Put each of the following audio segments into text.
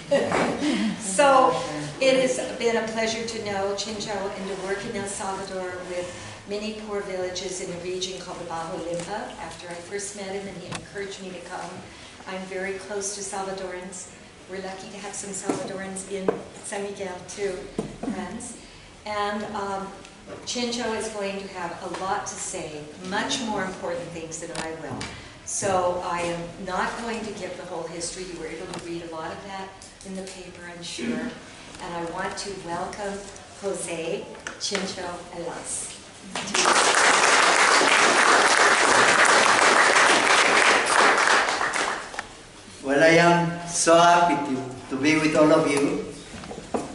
So it has been a pleasure to know Chencho and to work in El Salvador with many poor villages in a region called the Bajo Limpa. After I first met him and he encouraged me to come, I'm very close to Salvadorians. We're lucky to have some Salvadorians in San Miguel too, friends. And Chencho is going to have a lot to say, much more important things than I will. So I am not going to give the whole history. You were able to read a lot of that in the paper, I'm sure. And I want to welcome Jose Chencho Alas. Well, I am so happy to be with all of you.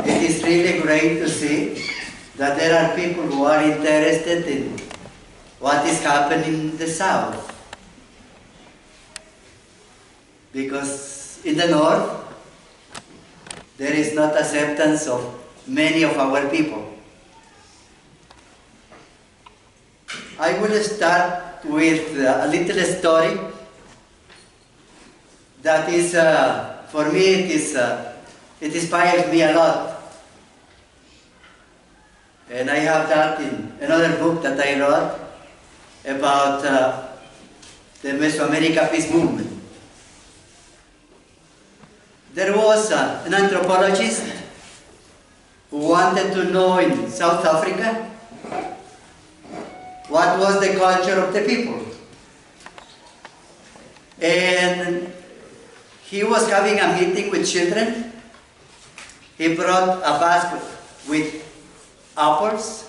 It is really great to see that there are people who are interested in what is happening in the South. Because in the North, there is not acceptance of many of our people. I will start with a little story that is, for me, it inspires me a lot. And I have that in another book that I wrote about the Mesoamerica peace movement. There was an anthropologist who wanted to know in South Africa what was the culture of the people. And he was having a meeting with children. He brought a basket with apples.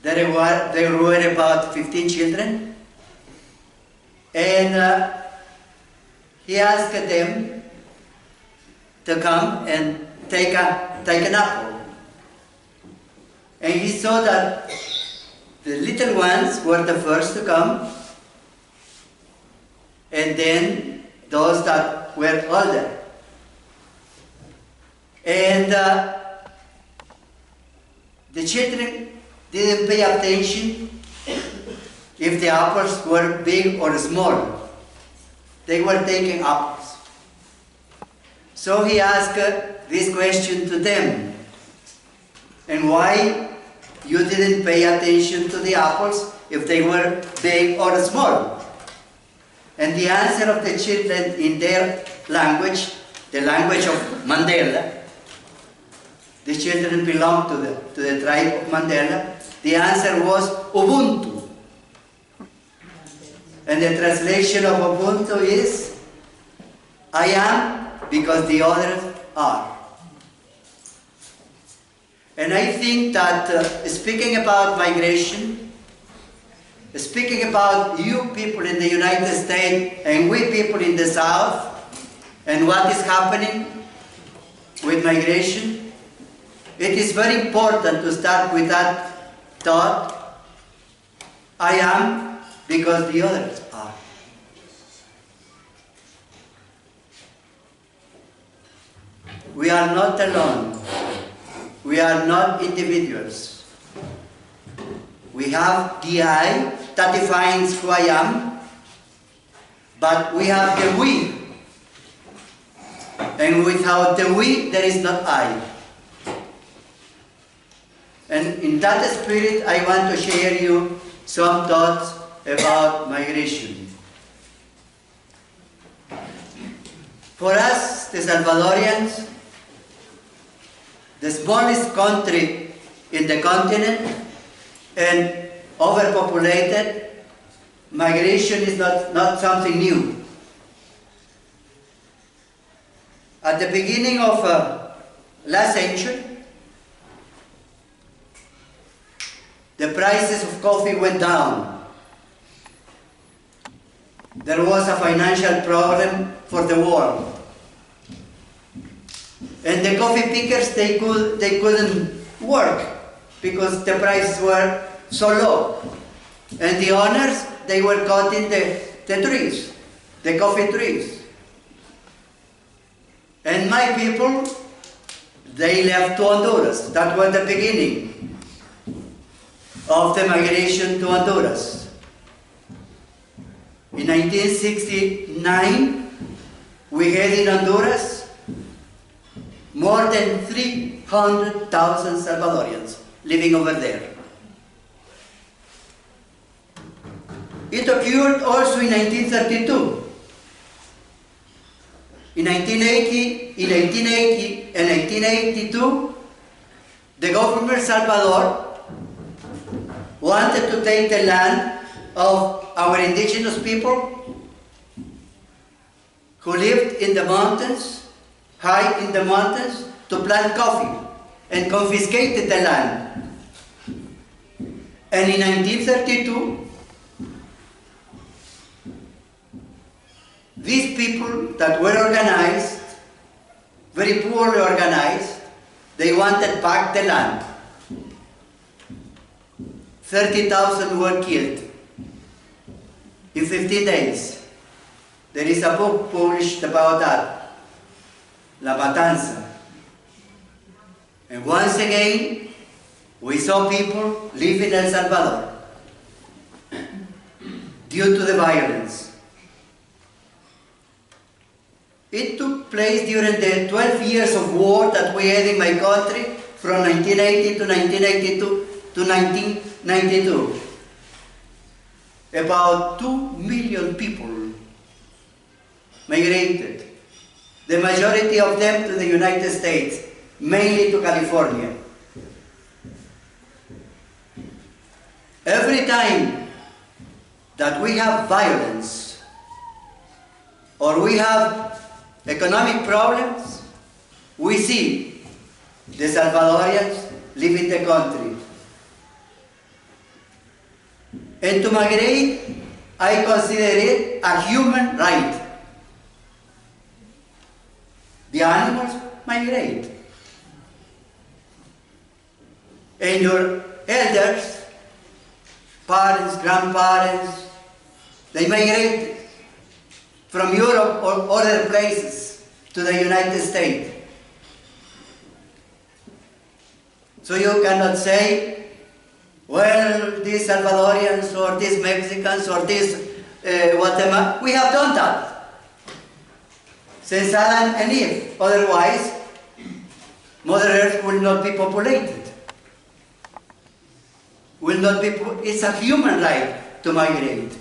There were about 15 children. And he asked them to come and take an apple. And he saw that the little ones were the first to come, and then those that were older. And the children didn't pay attention if the apples were big or small. They were taking apples. So he asked this question to them. And why you didn't pay attention to the apples if they were big or small? And the answer of the children in their language, the language of Mandela, the children belong to the tribe of Mandela, the answer was Ubuntu. And the translation of Ubuntu is, I am because the others are. And I think that speaking about migration, speaking about you people in the United States and we people in the South, and what is happening with migration, it is very important to start with that thought, I am because the others are. We are not alone. We are not individuals. We have the I that defines who I am, but we have the we. And without the we, there is not I. And in that spirit, I want to share you some thoughts about migration. For us, the Salvadorians, the smallest country in the continent and overpopulated, migration is not something new. At the beginning of last century, the prices of coffee went down. There was a financial problem for the world. And the coffee pickers, they couldn't work because the prices were so low. And the owners, they were cutting the trees, the coffee trees. And my people, they left to Honduras. That was the beginning of the migration to Honduras. In 1969, we had in Honduras more than 300,000 Salvadorians living over there. It occurred also in 1932. In 1980 and 1982, the government of Salvador wanted to take the land of our indigenous people who lived in the mountains, high in the mountains, to plant coffee, and confiscated the land. And in 1932, these people that were organized, very poorly organized, they wanted back the land. 30,000 were killed in 15 days. There is a book published about that, La Matanza. And once again, we saw people live in El Salvador due to the violence. It took place during the 12 years of war that we had in my country from 1980 to 1982 to 1992. About 2 million people migrated, the majority of them to the United States, mainly to California. Every time that we have violence or we have economic problems, we see the Salvadorians leaving the country. And to migrate, I consider it a human right. The animals migrate. And your elders, parents, grandparents, they migrate from Europe or other places to the United States. So you cannot say, well, these Salvadorians or these Mexicans or these Guatemala, we have done that since Adam and Eve. Otherwise, Mother Earth will not be populated. It's a human right to migrate.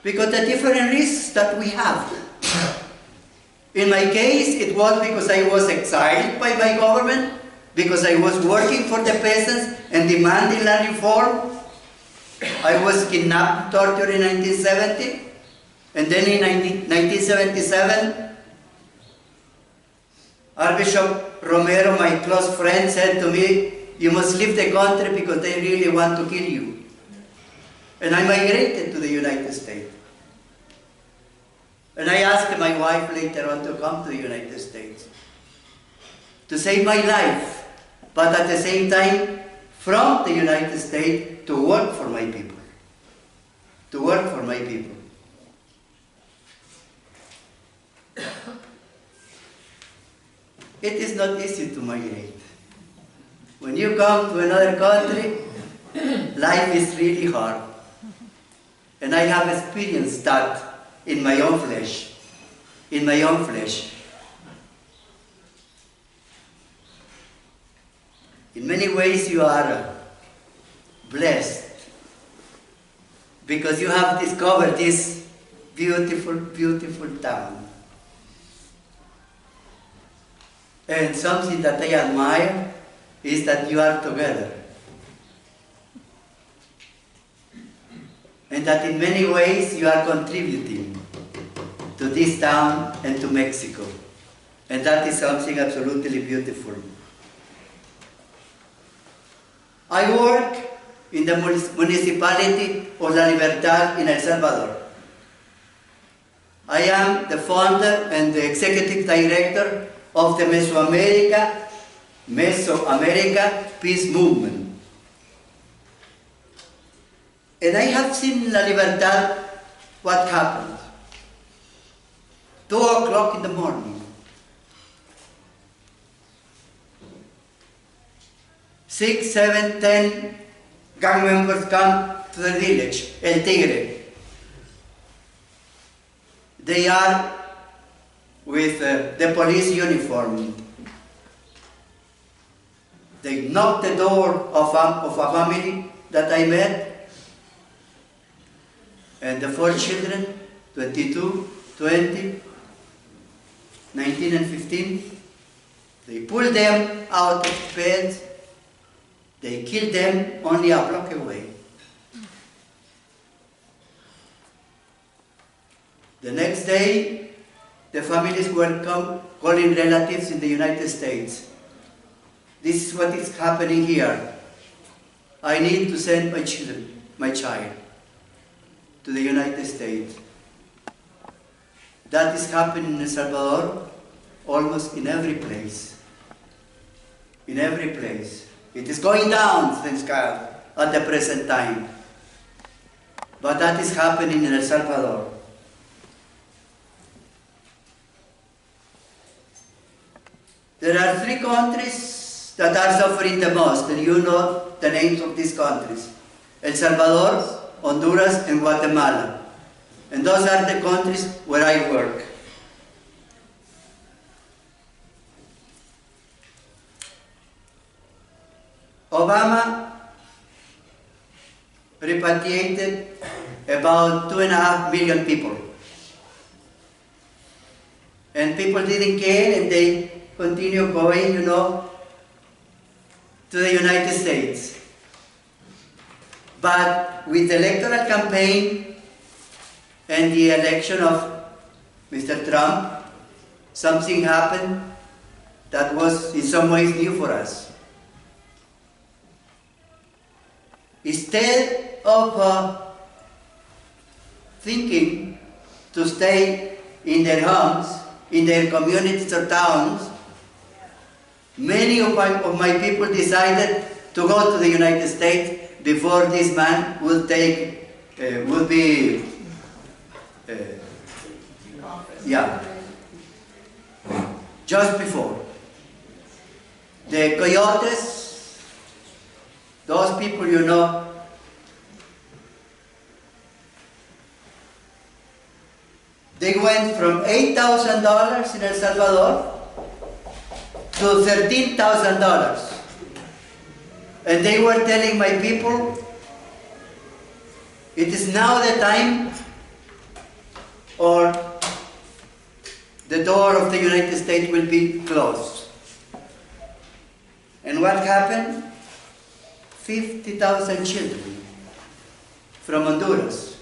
Because the different risks that we have. In my case, it was because I was exiled by my government, because I was working for the peasants and demanding land reform. I was kidnapped and tortured in 1970, and then in 1977, Archbishop Romero, my close friend, said to me, you must leave the country because they really want to kill you. And I migrated to the United States. And I asked my wife later on to come to the United States to save my life, but at the same time, from the United States to work for my people. To work for my people. It is not easy to migrate. When you come to another country, life is really hard. And I have experienced that in my own flesh. In my own flesh. In many ways you are blessed because you have discovered this beautiful, beautiful town. And something that I admire is that you are together. And that in many ways you are contributing to this town and to Mexico. And that is something absolutely beautiful. I work in the municipality of La Libertad in El Salvador. I am the founder and the executive director of the Mesoamerica Peace Movement. And I have seen in La Libertad what happened. 2 o'clock in the morning. 6, 7, 10 gang members come to the village, El Tigre. We with the police uniform. They knocked the door of a family that I met, and the 4 children, 22, 20, 19 and 15, they pulled them out of bed. They killed them only a block away. The next day, the families were calling relatives in the United States. This is what is happening here. I need to send my child to the United States. That is happening in El Salvador almost in every place. In every place. It is going down, thanks God, at the present time. But that is happening in El Salvador. There are 3 countries that are suffering the most, and you know the names of these countries. El Salvador, Honduras, and Guatemala. And those are the countries where I work. Obama repatriated about 2.5 million people. And people didn't care, and they continue going, to the United States. But with the electoral campaign and the election of Mr. Trump, something happened that was in some ways new for us. Instead of thinking to stay in their homes, in their communities or towns, many of my people decided to go to the United States before this man will be just before. The coyotes, those people they went from $8,000 in El Salvador to $13,000. And they were telling my people, it is now the time or the door of the United States will be closed. And what happened? 50,000 children from Honduras,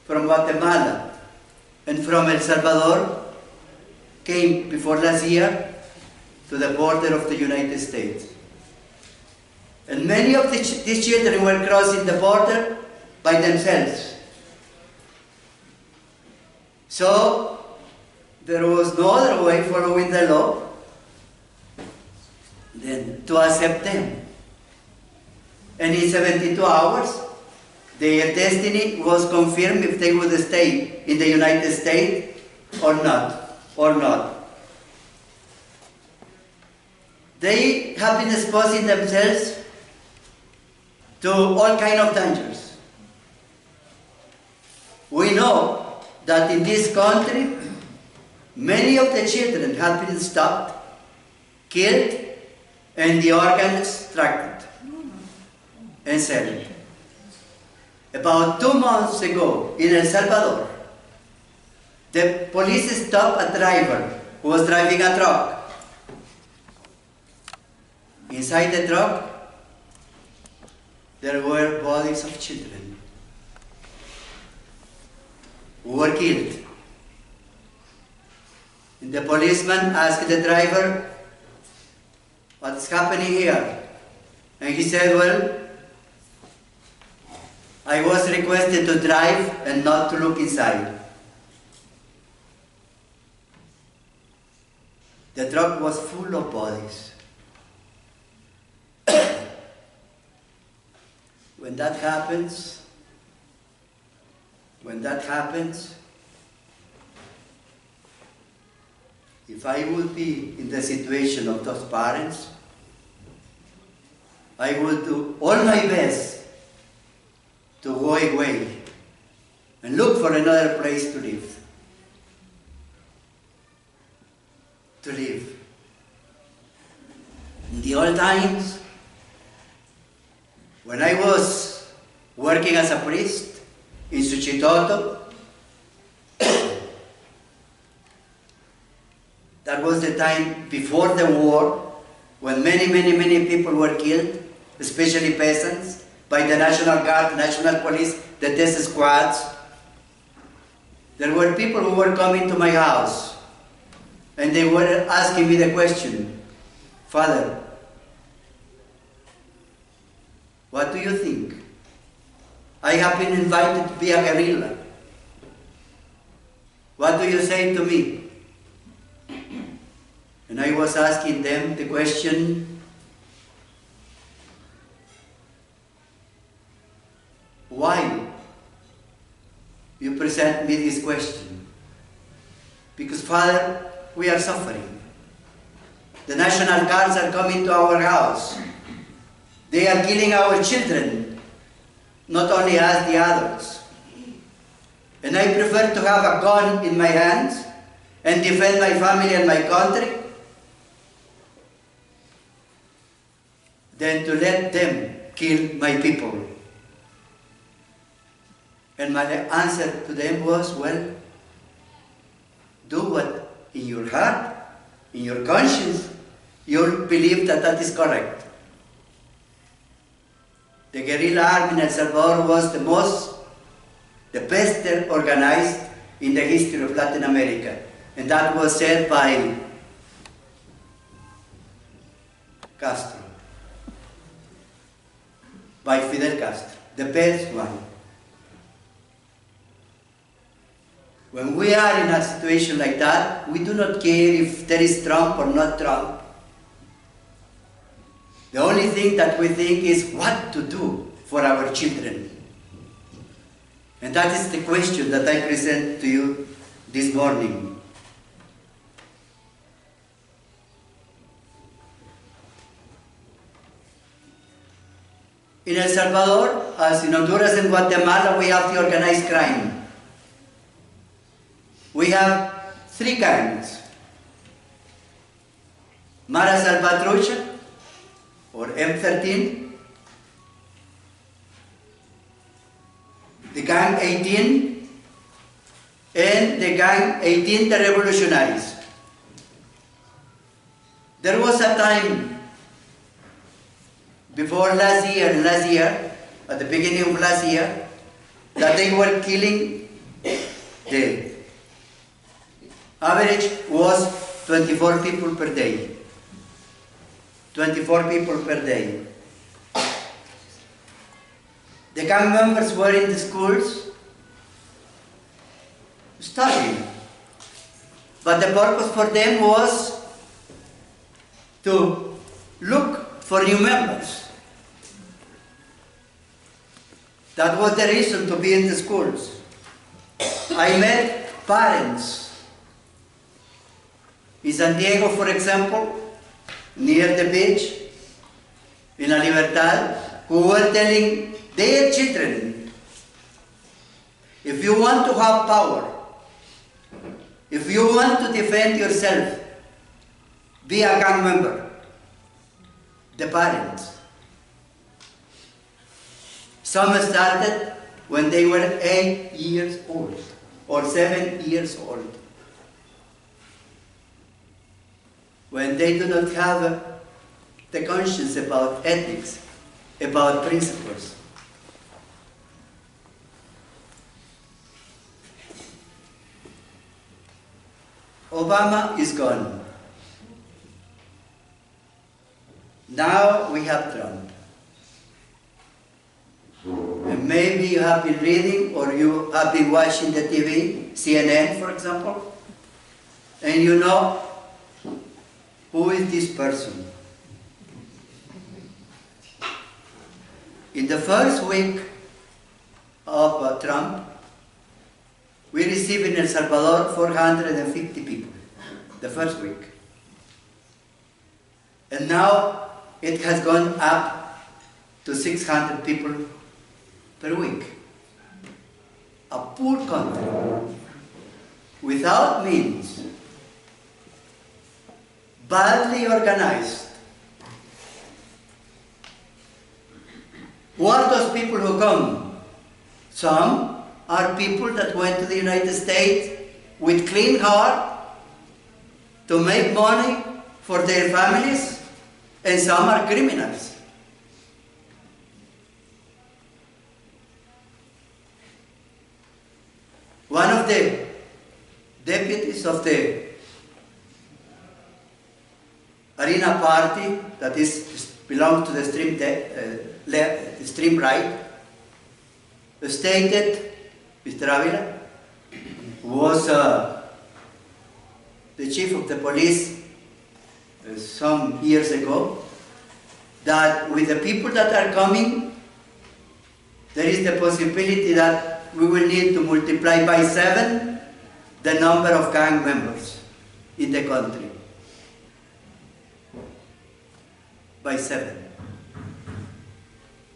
from Guatemala, and from El Salvador came before last year to the border of the United States. And many of these children were crossing the border by themselves. So there was no other way following the law than to accept them. And in 72 hours, their destiny was confirmed if they would stay in the United States or not. They have been exposing themselves to all kinds of dangers. We know that in this country, many of the children have been stopped, killed, and the organs extracted and sold. About 2 months ago in El Salvador, the police stopped a driver who was driving a truck. Inside the truck, there were bodies of children who were killed. And the policeman asked the driver, "What's happening here?" And he said, "Well, I was requested to drive and not to look inside." The truck was full of bodies. When that happens, if I would be in the situation of those parents, I would do all my best to go away and look for another place to live. to live. In the old times, when I was working as a priest in Suchitoto, that was the time before the war, when many people were killed, especially peasants, by the National Guard, National Police, the death squads. There were people who were coming to my house, and they were asking me the question, Father, what do you think? I have been invited to be a guerrilla. What do you say to me? And I was asking them the question, why you present me this question? Because, Father, we are suffering. The National Guards are coming to our house. They are killing our children, not only us, the adults. And I prefer to have a gun in my hands and defend my family and my country than to let them kill my people. And my answer to them was, well, do what in your heart, in your conscience, you believe that that is correct. The guerrilla army in El Salvador was the best organized in the history of Latin America. And that was said by Castro, by Fidel Castro, the best one. When we are in a situation like that, we do not care if there is Trump or not Trump. The only thing that we think is what to do for our children. And that is the question that I present to you this morning. In El Salvador, as in Honduras and Guatemala, we have the organized crime. We have three gangs: Mara Salvatrucha, or M13, the Gang 18, and the Gang 18, the Revolutionaries. There was a time before last year, at the beginning of last year, that they were killing. The average was 24 people per day. 24 people per day. The gang members were in the schools studying. But the purpose for them was to look for new members. That was the reason to be in the schools. I met parents in San Diego, for example, near the beach, in La Libertad, who were telling their children, if you want to have power, if you want to defend yourself, be a gang member. The parents. Some started when they were 8 years old or 7 years old, when they do not have the conscience about ethics, about principles. Obama is gone. Now we have Trump. And maybe you have been reading or you have been watching the TV, CNN for example, and you know who is this person. In the first week of Trump, we received in El Salvador 450 people, the first week. And now it has gone up to 600 people per week. A poor country, without means, badly organized. Who are those people who come? Some are people that went to the United States with clean heart to make money for their families, and some are criminals. One of the deputies of the arena party, that belongs to the extreme right, stated, Mr. Avila, who was the chief of the police some years ago, that with the people that are coming, there is the possibility that we will need to multiply by 7 the number of gang members in the country. By 7.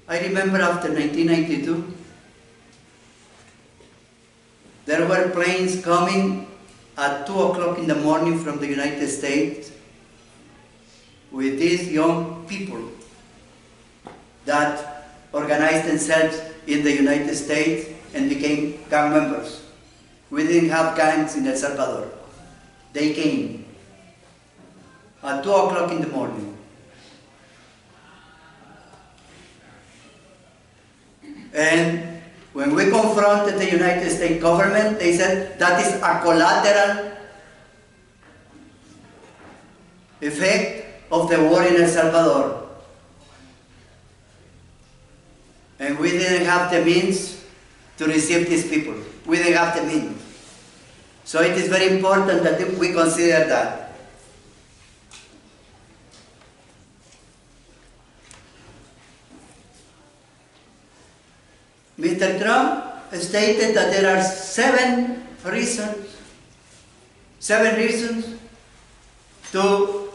I remember after 1992, there were planes coming at 2 o'clock in the morning from the United States with these young people that organized themselves in the United States and became gang members. We didn't have gangs in El Salvador. They came at 2 o'clock in the morning. And when we confronted the United States government, they said that is a collateral effect of the war in El Salvador. And we didn't have the means to receive these people. We didn't have the means. So it is very important that we consider that. Mr. Trump stated that there are 7 reasons to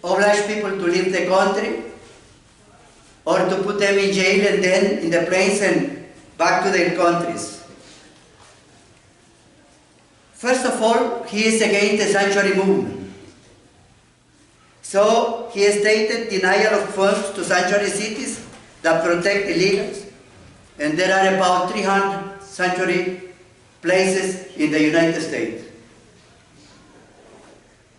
oblige people to leave the country or to put them in jail and then in the planes and back to their countries. First of all, he is against the sanctuary movement. So he stated denial of funds to sanctuary cities that protect illegals, and there are about 300 sanctuary places in the United States.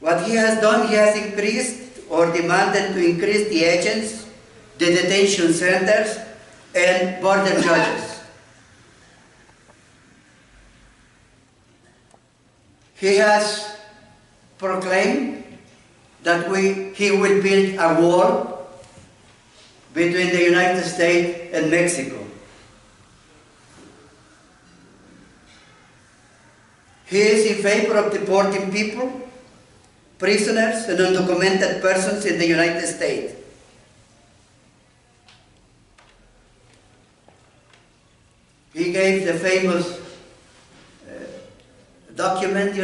What he has done, he has increased or demanded to increase the agents, the detention centers, and border judges. He has proclaimed that he will build a wall between the United States and Mexico. He is in favor of deporting people, prisoners, and undocumented persons in the United States. He gave the famous document,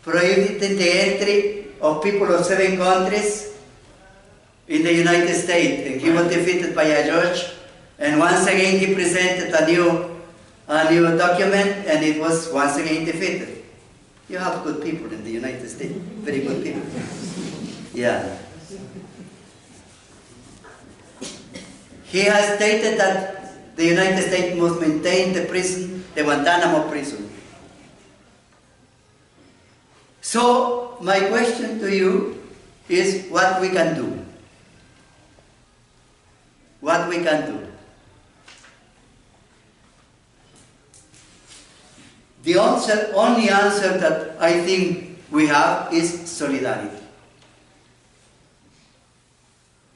prohibiting the entry of people of 7 countries in the United States, and he was defeated by a judge. And once again, he presented a new document, and it was once again defeated. You have good people in the United States, very good people. Yeah. He has stated that the United States must maintain the prison, the Guantanamo prison. So, my question to you is what we can do. What we can do. The only answer that I think we have is solidarity.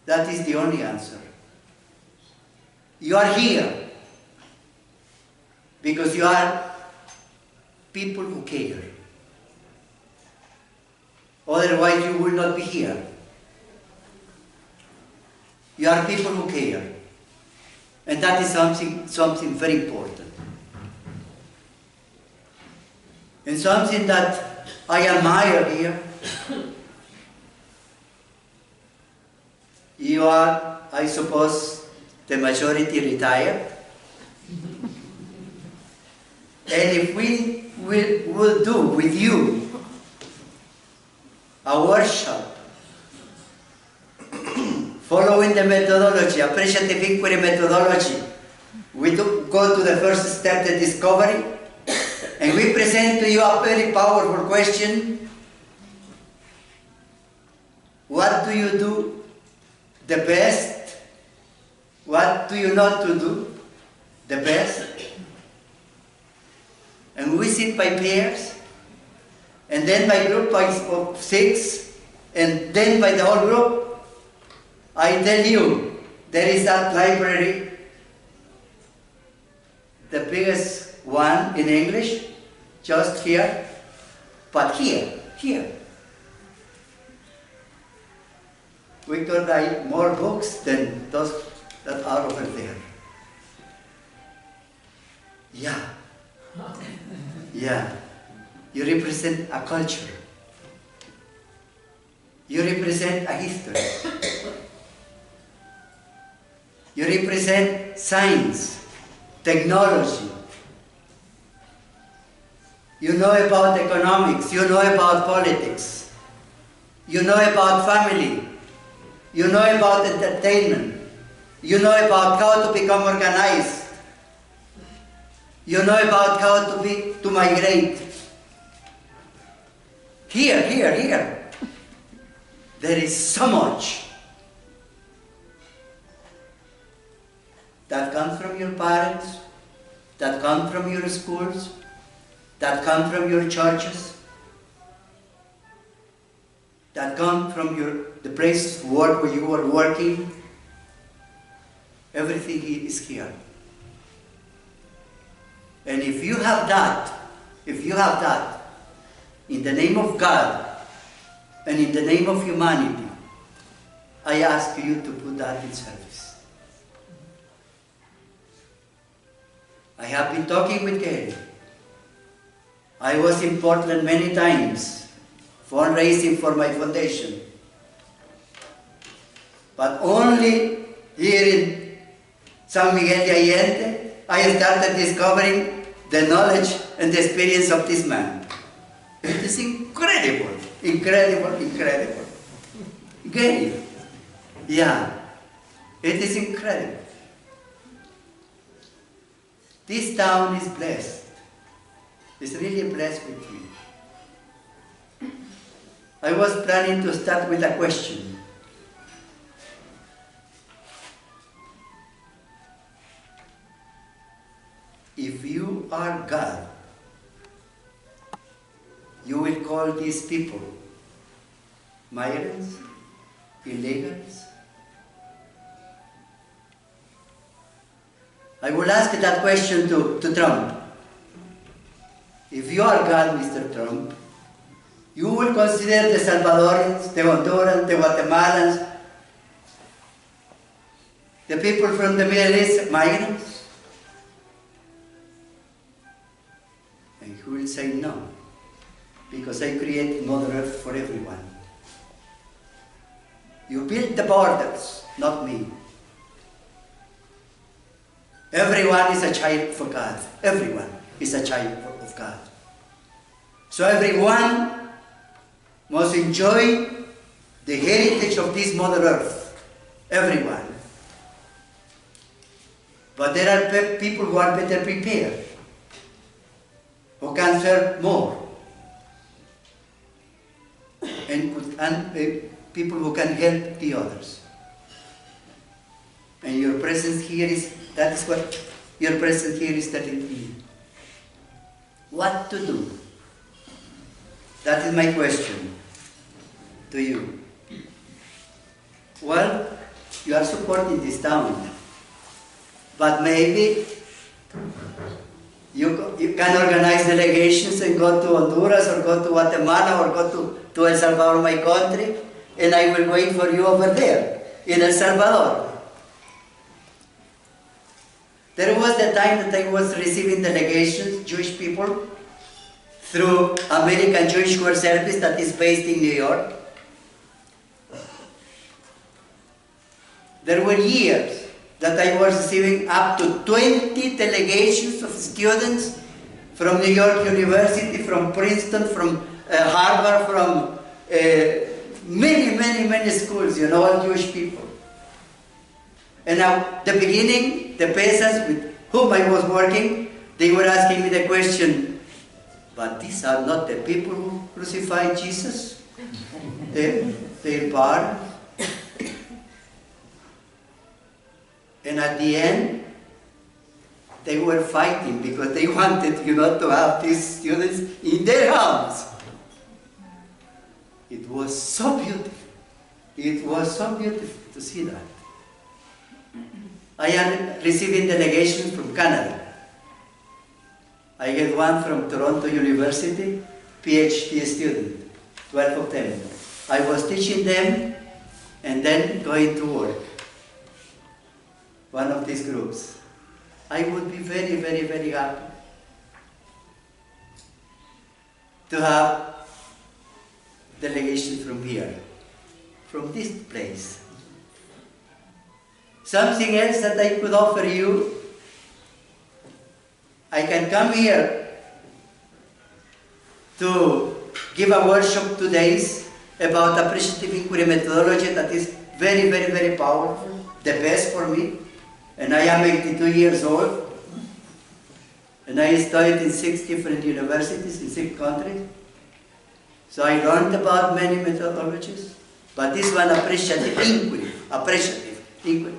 That is the only answer. You are here because you are people who care. Otherwise, you will not be here. You are people who care. And that is something very important. And something that I admire here. You are, I suppose, the majority retired. And if we will do with you a workshop following the methodology, appreciative inquiry methodology. We go to the first step, the discovery, and we present to you a very powerful question. What do you do the best? What do you not to do the best? And we sit by pairs, and then by group of 6, and then by the whole group. I tell you, there is that library, the biggest one in English, just here, but here. We could write more books than those that are over there. Yeah. You represent a culture. You represent a history. You represent science, technology. You know about economics. You know about politics. You know about family. You know about entertainment. You know about how to become organized. You know about how to migrate. Here. There is so much that comes from your parents, that comes from your schools, that comes from your churches, that comes from the place of work where you are working. Everything is here. And if you have that, in the name of God and in the name of humanity, I ask you to put that in service. I have been talking with Gary. I was in Portland many times, fundraising for my foundation. But only here in San Miguel de Allende, I started discovering the knowledge and the experience of this man. It is incredible. Gary, yeah, it is incredible. This town is blessed. It's really blessed with me. I was planning to start with a question. If you are God, you will call these people migrants, illegals? I will ask that question to Trump. If you are God, Mr. Trump, you will consider the Salvadorians, the Hondurans, the Guatemalans, the people from the Middle East migrants? And he will say no, because I created Mother Earth for everyone. You built the borders, not me. Everyone is a child for God. Everyone is a child of God. So everyone must enjoy the heritage of this Mother Earth. Everyone. But there are people who are better prepared, who can serve more, and people who can help the others. And your presence here is, that is what your presence here is telling me. What to do? That is my question to you. Well, you are supporting this town, but maybe you can organize delegations and go to Honduras or go to Guatemala or go to El Salvador, my country, and I will wait for you over there in El Salvador. There was the time that I was receiving delegations, Jewish people, through American Jewish World Service that is based in New York. There were years that I was receiving up to 20 delegations of students from New York University, from Princeton, from Harvard, from many schools, you know, all Jewish people. And at the beginning, the peasants with whom I was working, they were asking me the question, but these are not the people who crucified Jesus? They bar. And at the end, they were fighting because they wanted, you know, to have these students in their homes. It was so beautiful. It was so beautiful to see that. I am receiving delegations from Canada. I get one from Toronto University, PhD student, 12 of them. I was teaching them and then going to work. One of these groups. I would be very happy to have delegations from here, from this place. Something else that I could offer you, I can come here to give a workshop 2 days about appreciative inquiry methodology that is very powerful, the best for me. And I am 82 years old, and I studied in 6 different universities in 6 countries. So I learned about many methodologies, but this one, appreciative inquiry,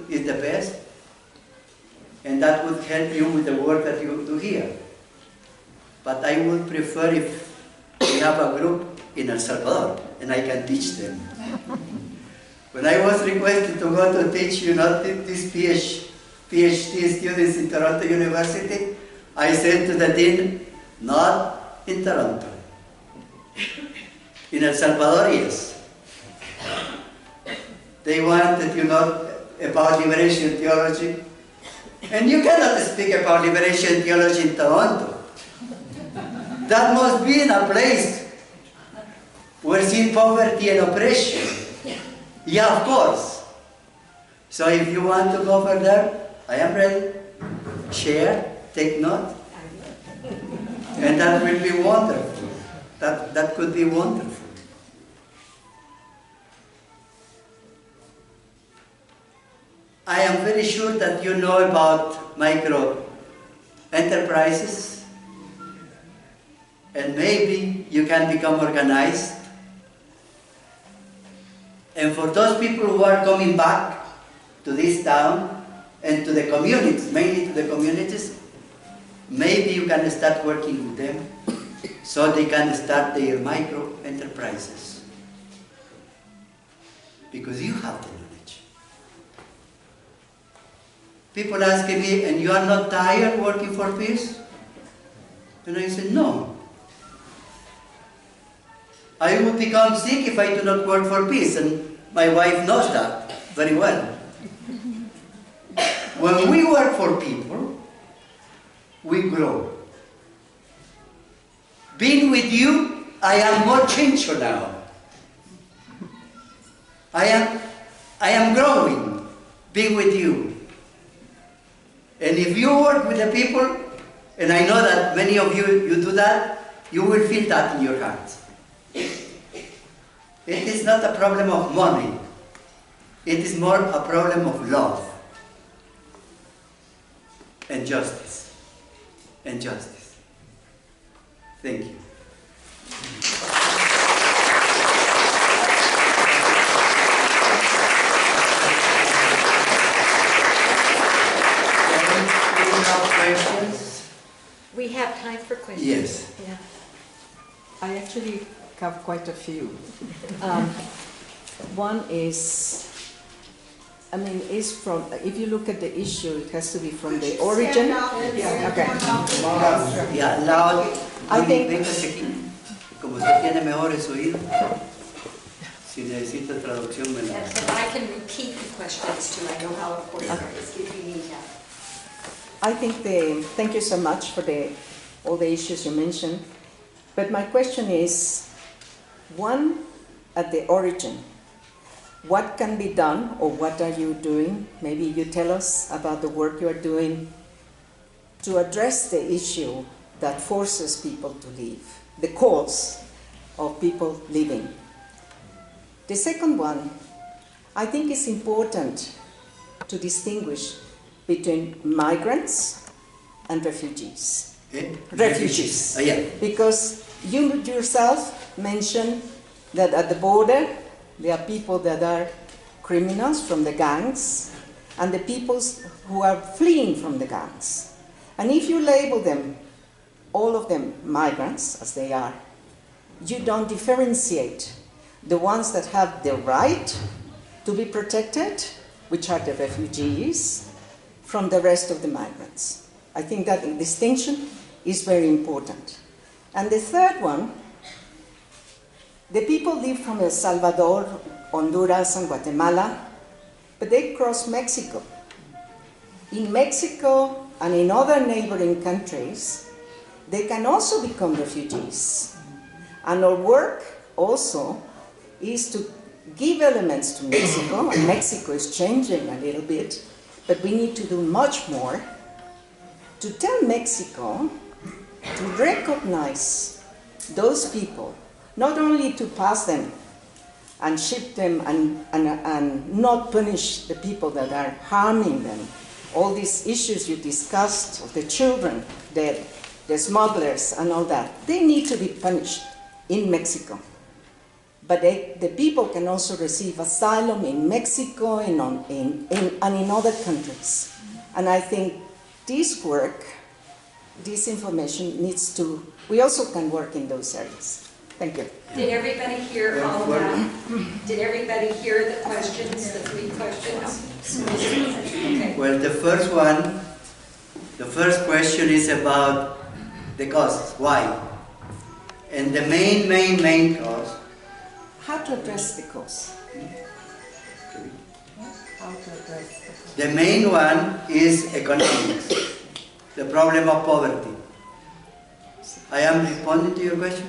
is the best, and that would help you with the work that you do here. But I would prefer if we have a group in El Salvador, and I can teach them. When I was requested to go to teach, you know, these PhD students in Toronto University, I said to the dean, not in Toronto. In El Salvador, yes. They wanted, you know, about liberation theology. And you cannot speak about liberation theology in Toronto. That must be in a place where sin, poverty, and oppression. Yeah, of course. So if you want to go over there, I am ready. Share, take note. And that will be wonderful. That could be wonderful. I am very sure that you know about micro enterprises, and maybe you can become organized. And for those people who are coming back to this town and to the communities, mainly to the communities, maybe you can start working with them so they can start their micro enterprises. Because you have the knowledge. People ask me, and you are not tired working for peace? And I say, no. I would become sick if I do not work for peace, and my wife knows that very well. When we work for people, we grow. Being with you, I am more Chencho now. I am growing, being with you. And if you work with the people, and I know that many of you do that, you will feel that in your heart. It is not a problem of money. It is more a problem of love and justice. And justice. Thank you. Questions? We have time for questions. Yes. Yeah. I actually have quite a few. One is, I mean, is from, if you look at the issue, it has to be from the origin. Yeah, okay. Yeah, loud. I think- Véngase aquí. Como usted tiene mejores oídos, si necesita traducción, me la... And I can repeat the questions too. I know how important it is if you need help. I think thank you so much for all the issues you mentioned. But my question is, one, at the origin, what can be done, or what are you doing? Maybe you tell us about the work you are doing to address the issue that forces people to leave, the cause of people leaving. The second one, I think it's important to distinguish between migrants and refugees. Refugees. Oh, yeah. Because you yourself mentioned that at the border there are people that are criminals from the gangs and the people who are fleeing from the gangs. And if you label them, all of them migrants, as they are, you don't differentiate the ones that have the right to be protected, which are the refugees, from the rest of the migrants. I think that distinction is very important. And the third one, the people live from El Salvador, Honduras, and Guatemala, but they cross Mexico. In Mexico and in other neighboring countries, they can also become refugees. And our work also is to give elements to Mexico, and Mexico is changing a little bit, but we need to do much more to tell Mexico to recognize those people, not only to pass them and ship them and not punish the people that are harming them. All these issues you discussed of the children, the smugglers and all that, they need to be punished in Mexico. But the people can also receive asylum in Mexico and in other countries. And I think this work, this information needs to, we also can work in those areas. Thank you. Did everybody hear all of that? Did everybody hear the questions, the 3 questions? Okay. Well, the first question is about the costs. Why? And the main cause. How to address the cause? The main one is economics, the problem of poverty. I am responding to your question?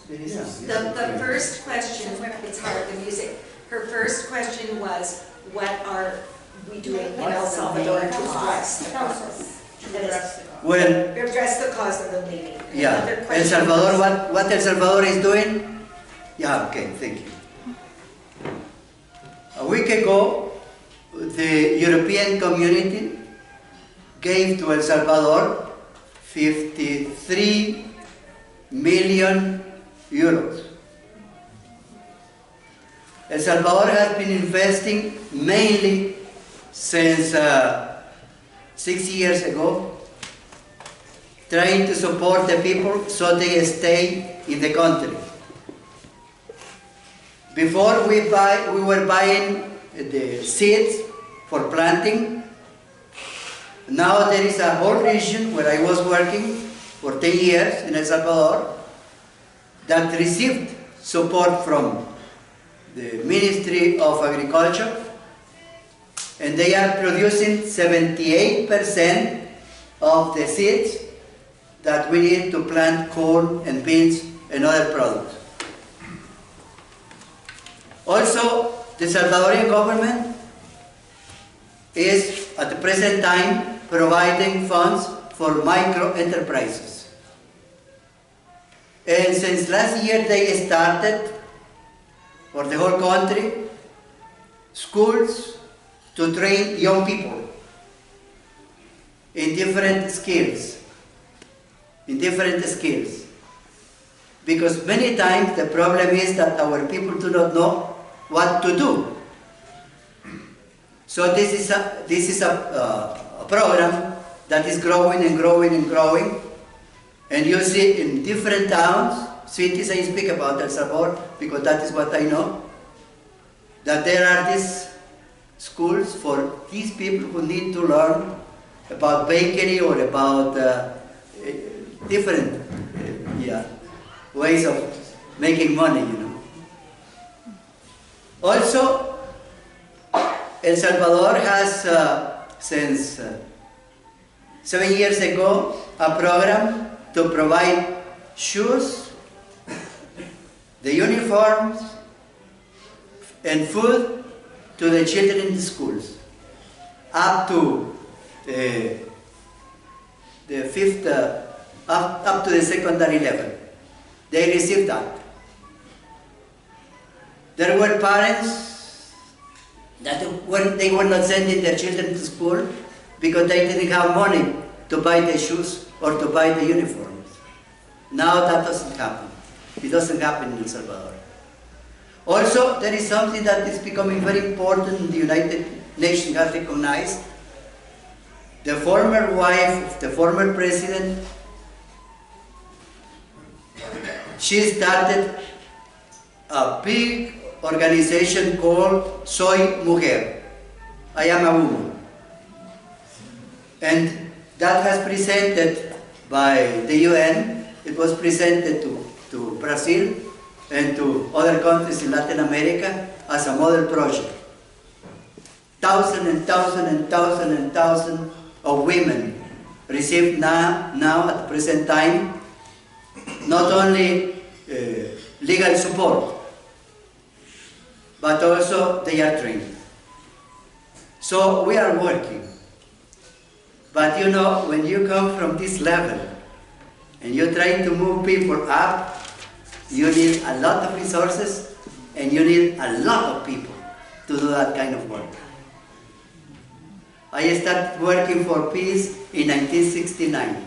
The first question, it's hard, the music. Her first question was, what are we doing in El Salvador to address the cause? Well, Address the cause of the leaving. yeah, El Salvador, what El Salvador is doing? Yeah, okay, thank you. A week ago, the European community gave to El Salvador 53 million euros. El Salvador has been investing mainly since 6 years ago, trying to support the people so they stay in the country. Before we were buying the seeds for planting. Now there is a whole region where I was working for 10 years in El Salvador that received support from the Ministry of Agriculture, and they are producing 78% of the seeds that we need to plant corn and beans and other products. Also, the Salvadorian government is at the present time providing funds for micro enterprises. And since last year they started for the whole country schools to train young people in different skills. Because many times the problem is that our people do not know what to do. So this is a program that is growing and growing and growing. And you see in different towns, cities, I speak about El Salvador because that is what I know, that there are these schools for these people who need to learn about bakery or about different ways of making money, you know. Also, El Salvador has, since 7 years ago, a program to provide shoes, the uniforms, and food to the children in the schools, up to the fifth, up to the secondary level. They received that. There were parents that they were not sending their children to school because they didn't have money to buy the shoes or to buy the uniforms. Now that doesn't happen. It doesn't happen in El Salvador. Also, there is something that is becoming very important in the United Nations has recognized. The former wife of the former president, she started a big organization called Soy Mujer. I am a woman. And that has presented by the UN. It was presented to Brazil and to other countries in Latin America as a model project. Thousands and thousands and thousands and thousands of women receive now at the present time not only legal support, but also they are trained. So we are working. But you know, when you come from this level and you're trying to move people up, you need a lot of resources and you need a lot of people to do that kind of work. I started working for peace in 1969,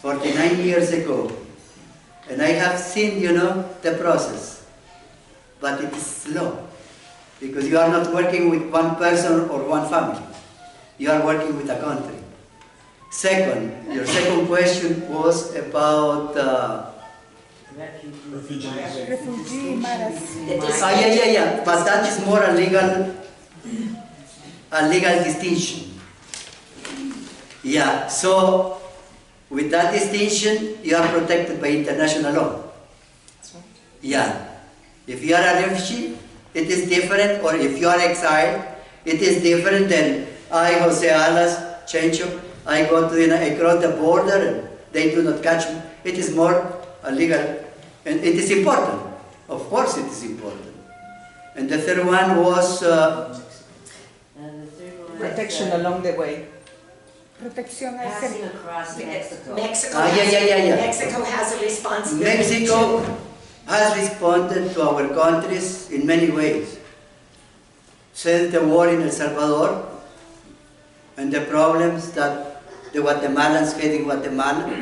49 years ago. And I have seen, you know, the process. But it is slow, because you are not working with one person or one family. You are working with a country. Second, your second question was about Refugee matters. yeah. But that is more a legal distinction. Yeah, so with that distinction, you are protected by international law. Yeah. If you are a refugee, it is different, or if you are exiled, it is different than I, Jose Alas, Chencho, I go to I cross the border and they do not catch me. It is more legal, and it is important. Of course it is important. And the third one was Protection along the way. Protección al Passing across Mexico. Mexico, yeah. Mexico has a responsibility. Mexico has responded to our countries in many ways. Since the war in El Salvador and the problems that the Guatemalans had in Guatemala,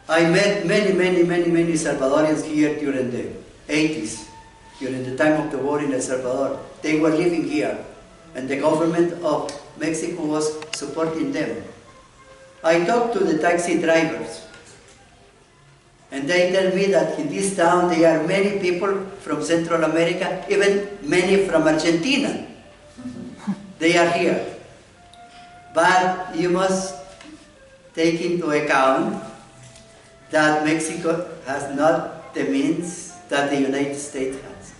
I met many Salvadorians here during the 80s, during the time of the war in El Salvador. They were living here, and the government of Mexico was supporting them. I talked to the taxi drivers, and they tell me that in this town there are many people from Central America, even many from Argentina. They are here. But you must take into account that Mexico has not the means that the United States has.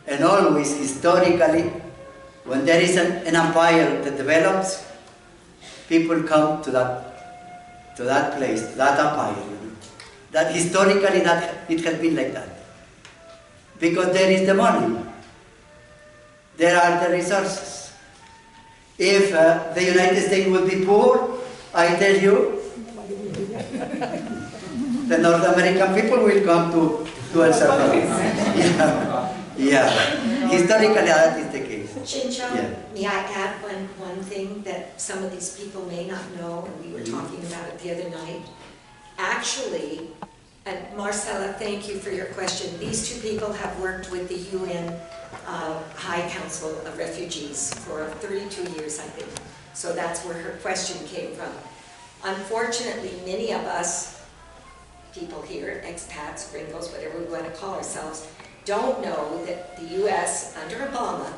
And always, historically, when there is an empire that develops, people come to that place, to that empire. That historically, it has been like that. Because there is the money. There are the resources. If the United States would be poor, I tell you, the North American people will come to El Salvador. Yeah. Historically, that is the case. Chencho, Yeah. may I add one thing that some of these people may not know, and we were talking about it the other night. Actually, and Marcela, thank you for your question. These two people have worked with the UN High Council of Refugees for 32 years, I think. So that's where her question came from. Unfortunately, many of us, people here, expats, gringos, whatever we want to call ourselves, don't know that the US, under Obama,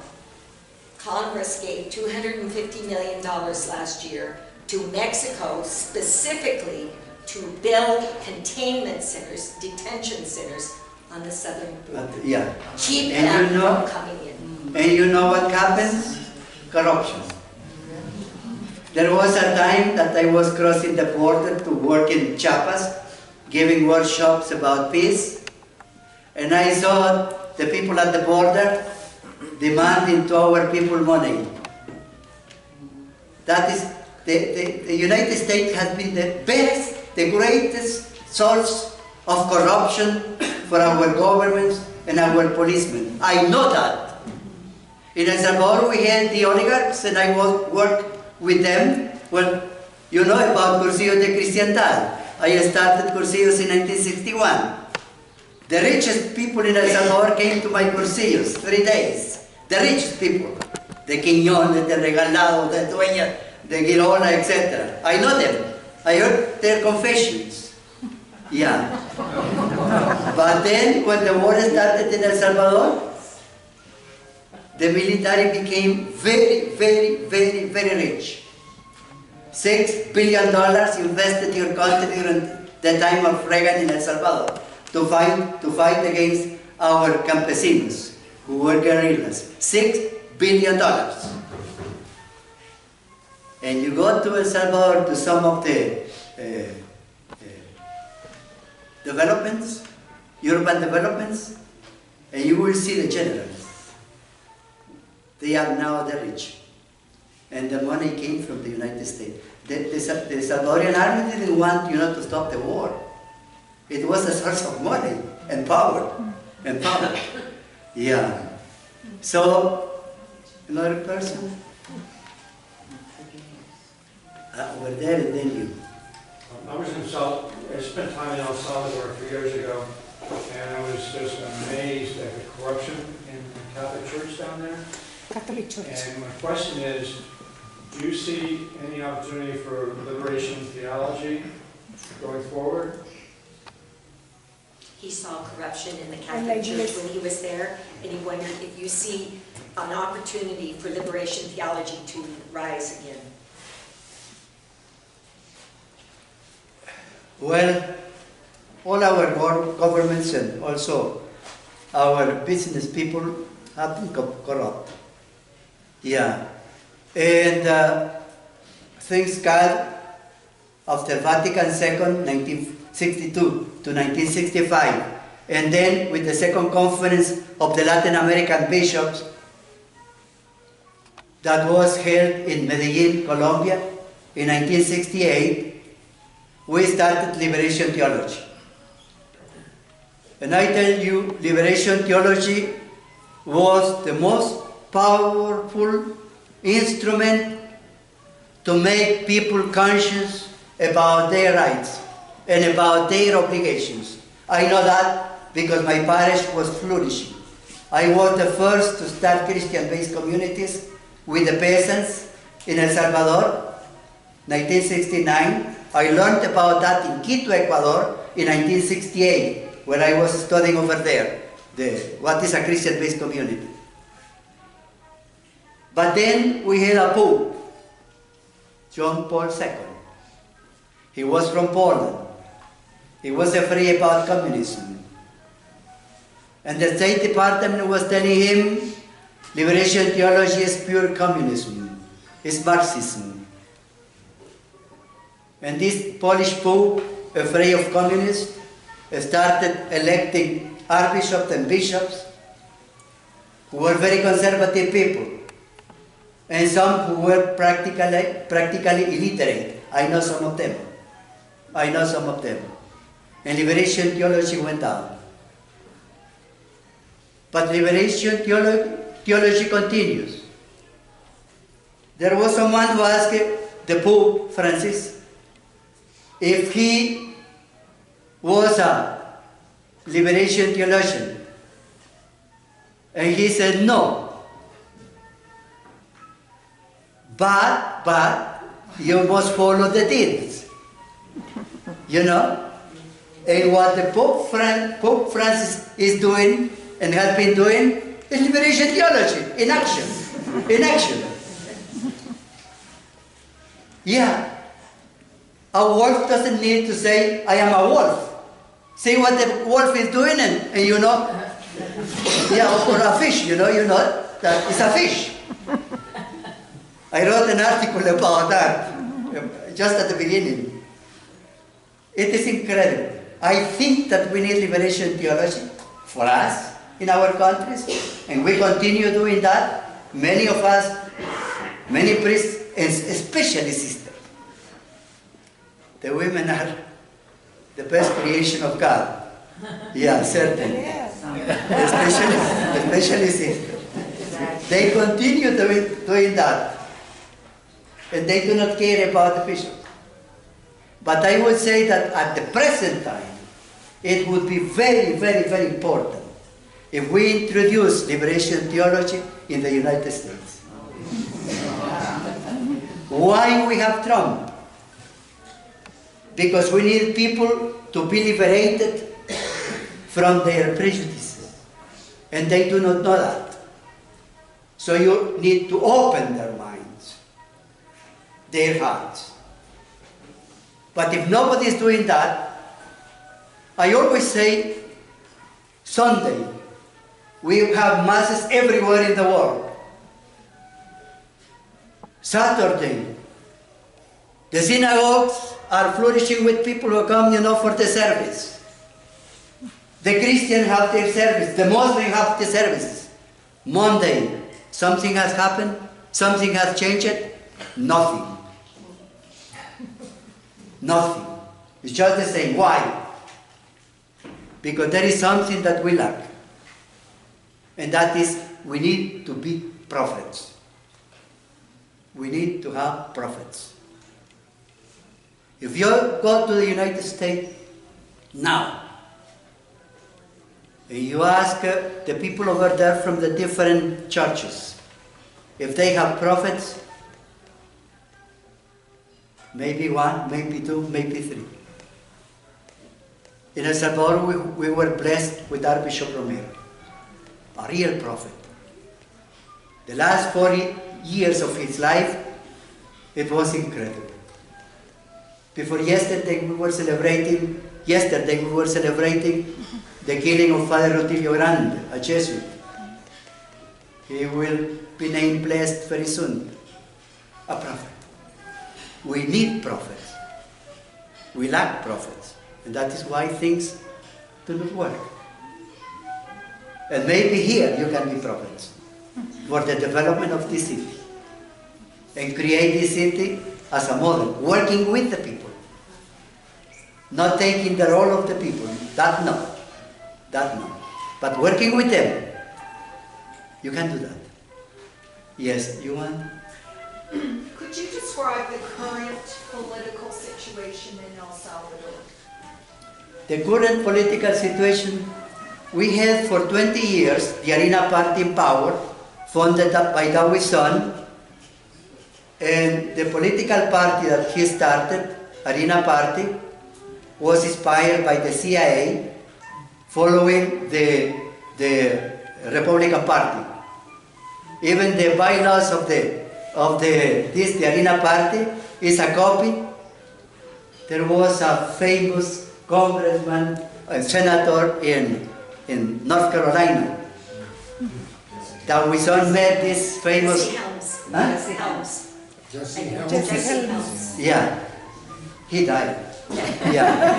Congress gave $250 million last year to Mexico specifically to build containment centers, detention centers on the southern border. Yeah. Keep And them you know- from coming in. And you know what happens? Corruption. There was a time that I was crossing the border to work in Chiapas, giving workshops about peace, and I saw the people at the border demanding to our people money. That is the United States has been the best, the greatest source of corruption for our governments and our policemen. I know that. In El Salvador we had the oligarchs and I worked with them. Well, you know about Cursillos de Cristiandad. I started Cursillos in 1961. The richest people in El Salvador came to my Cursillos, 3 days. The richest people. The Quiñones, the Regalados, the Dueñas, the Girona, etc. I know them. I heard their confessions. Yeah. But then, when the war started in El Salvador, the military became very, very, very, very rich. $6 billion invested in your country during the time of Reagan in El Salvador to fight against our campesinos, who were guerrillas. $6 billion. And you go to El Salvador to some of the developments, urban developments, and you will see the generals. They are now the rich. And the money came from the United States. The Salvadorian army didn't want, to stop the war. It was a source of money and power. Yeah. So, another person? Over there, and then you. I spent time in El Salvador 3 years ago, and I was just amazed at the corruption in the Catholic Church down there. Catholic Church. And my question is, do you see any opportunity for liberation theology going forward? He saw corruption in the Catholic Church when he was there, and he wondered if you see an opportunity for liberation theology to rise again. Well, all our governments and also our business people have been corrupt. Yeah. And thanks God, after Vatican II, 1962 to 1965, and then with the second conference of the Latin American bishops that was held in Medellin, Colombia, in 1968, we started liberation theology. And I tell you, liberation theology was the most powerful instrument to make people conscious about their rights and about their obligations. I know that because my parish was flourishing. I was the first to start Christian-based communities with the peasants in El Salvador, 1969. I learned about that in Quito, Ecuador, in 1968, when I was studying over there, what is a Christian-based community. But then we had a Pope, John Paul II. He was from Poland. He was afraid about communism. And the State Department was telling him, liberation theology is pure communism, it's Marxism. And this Polish Pope, afraid of communists, started electing archbishops and bishops who were very conservative people, and some who were practically illiterate. I know some of them. And liberation theology went down. But liberation theology continues. There was someone who asked the Pope Francis if he was a liberation theologian. And he said no. But you must follow the deeds. And what the Pope Francis is doing and has been doing is liberation theology in action. Yeah. A wolf doesn't need to say, I am a wolf. See what the wolf is doing and yeah, or a fish, that it's a fish. I wrote an article about that just at the beginning. It is incredible. I think that we need liberation theology for us in our countries, and we continue doing that. Many of us, many priests, and especially sisters, The women are the best creation of God. Yeah, certainly. Especially sisters. They continue doing that. And they do not care about the bishop. But I would say that at the present time, it would be very, very, very important if we introduce liberation theology in the United States. Why we have Trump? Because we need people to be liberated from their prejudices. And they do not know that. So you need to open their minds, their hearts. But if nobody is doing that, I always say, Sunday, we have masses everywhere in the world. Saturday, the synagogues are flourishing with people who come, for the service. The Christians have their service. The Muslims have their services. Monday, something has happened? Something has changed? Nothing. Nothing. It's just the same. Why? Because there is something that we lack. And that is, we need to be prophets. We need to have prophets. If you go to the United States now, and you ask the people over there from the different churches if they have prophets, maybe one, maybe two, maybe three. In El Salvador, we were blessed with Archbishop Romero, a real prophet. The last 40 years of his life, it was incredible. Before yesterday, we were celebrating the killing of Father Rutilio Grande, a Jesuit. He will be named blessed very soon. A prophet. We need prophets. We lack prophets. And that is why things do not work. And maybe here you can be prophets for the development of this city. And create this city as a model, working with the people. Not taking the role of the people. That no. But working with them, you can do that. Yes, you want? Could you describe the current political situation in El Salvador? The current political situation, we had for 20 years the Arena Party in power, funded by Dawi's son, and the political party that he started, Arena Party, was inspired by the CIA, following the Republican Party. Even the bylaws of the Arena Party is a copy. There was a famous congressman and senator in North Carolina. That we son met this famous. Jesse Helms. Jesse Helms. Yeah, he died. Yeah.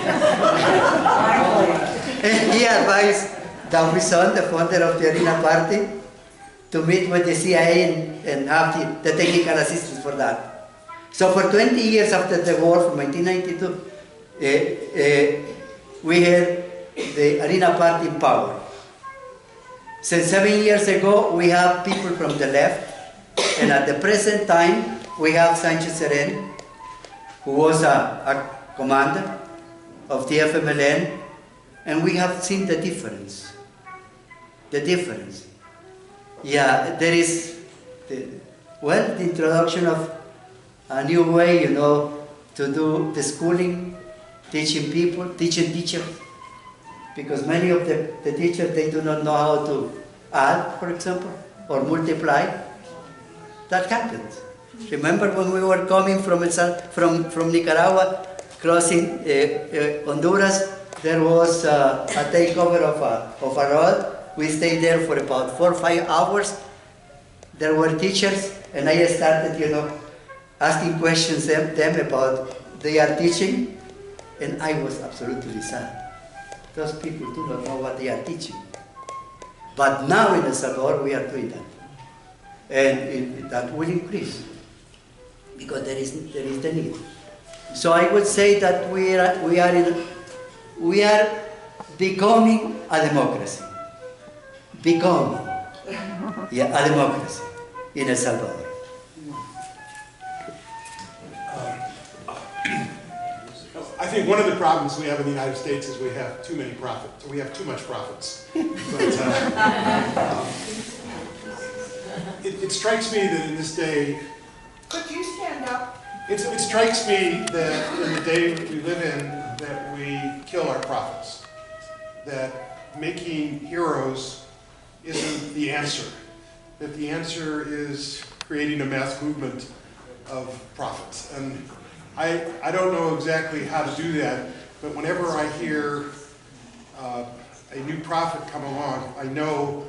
And he advised Davison, the founder of the Arena Party, to meet with the CIA and have the technical assistance for that. So for 20 years after the war, from 1992, we had the Arena Party in power. Since 7 years ago, we have people from the left, and at the present time, we have Sanchez Seren, who was a commander of the FMLN, and we have seen the difference. The difference. Yeah, there is, the introduction of a new way, to do the schooling, teaching people, teaching teachers. Because many of the teachers, they do not know how to add, for example, or multiply. That happens. Remember when we were coming from Nicaragua, crossing Honduras, there was a takeover of a road. We stayed there for about 4 or 5 hours. There were teachers, and I started, asking questions them about their teaching, and I was absolutely sad. Those people do not know what they are teaching. But now in El Salvador, we are doing that. And that will increase, because there is the need. So I would say that we are becoming a democracy. Becoming, yeah, a democracy in El Salvador. I think one of the problems we have in the United States is we have too many prophets. We have too much prophets. But, it strikes me that in this day, Could you stand up? it strikes me that in the day we live in, that we kill our prophets. That making heroes isn't the answer. That the answer is creating a mass movement of prophets. And I don't know exactly how to do that, but whenever I hear a new prophet come along, I know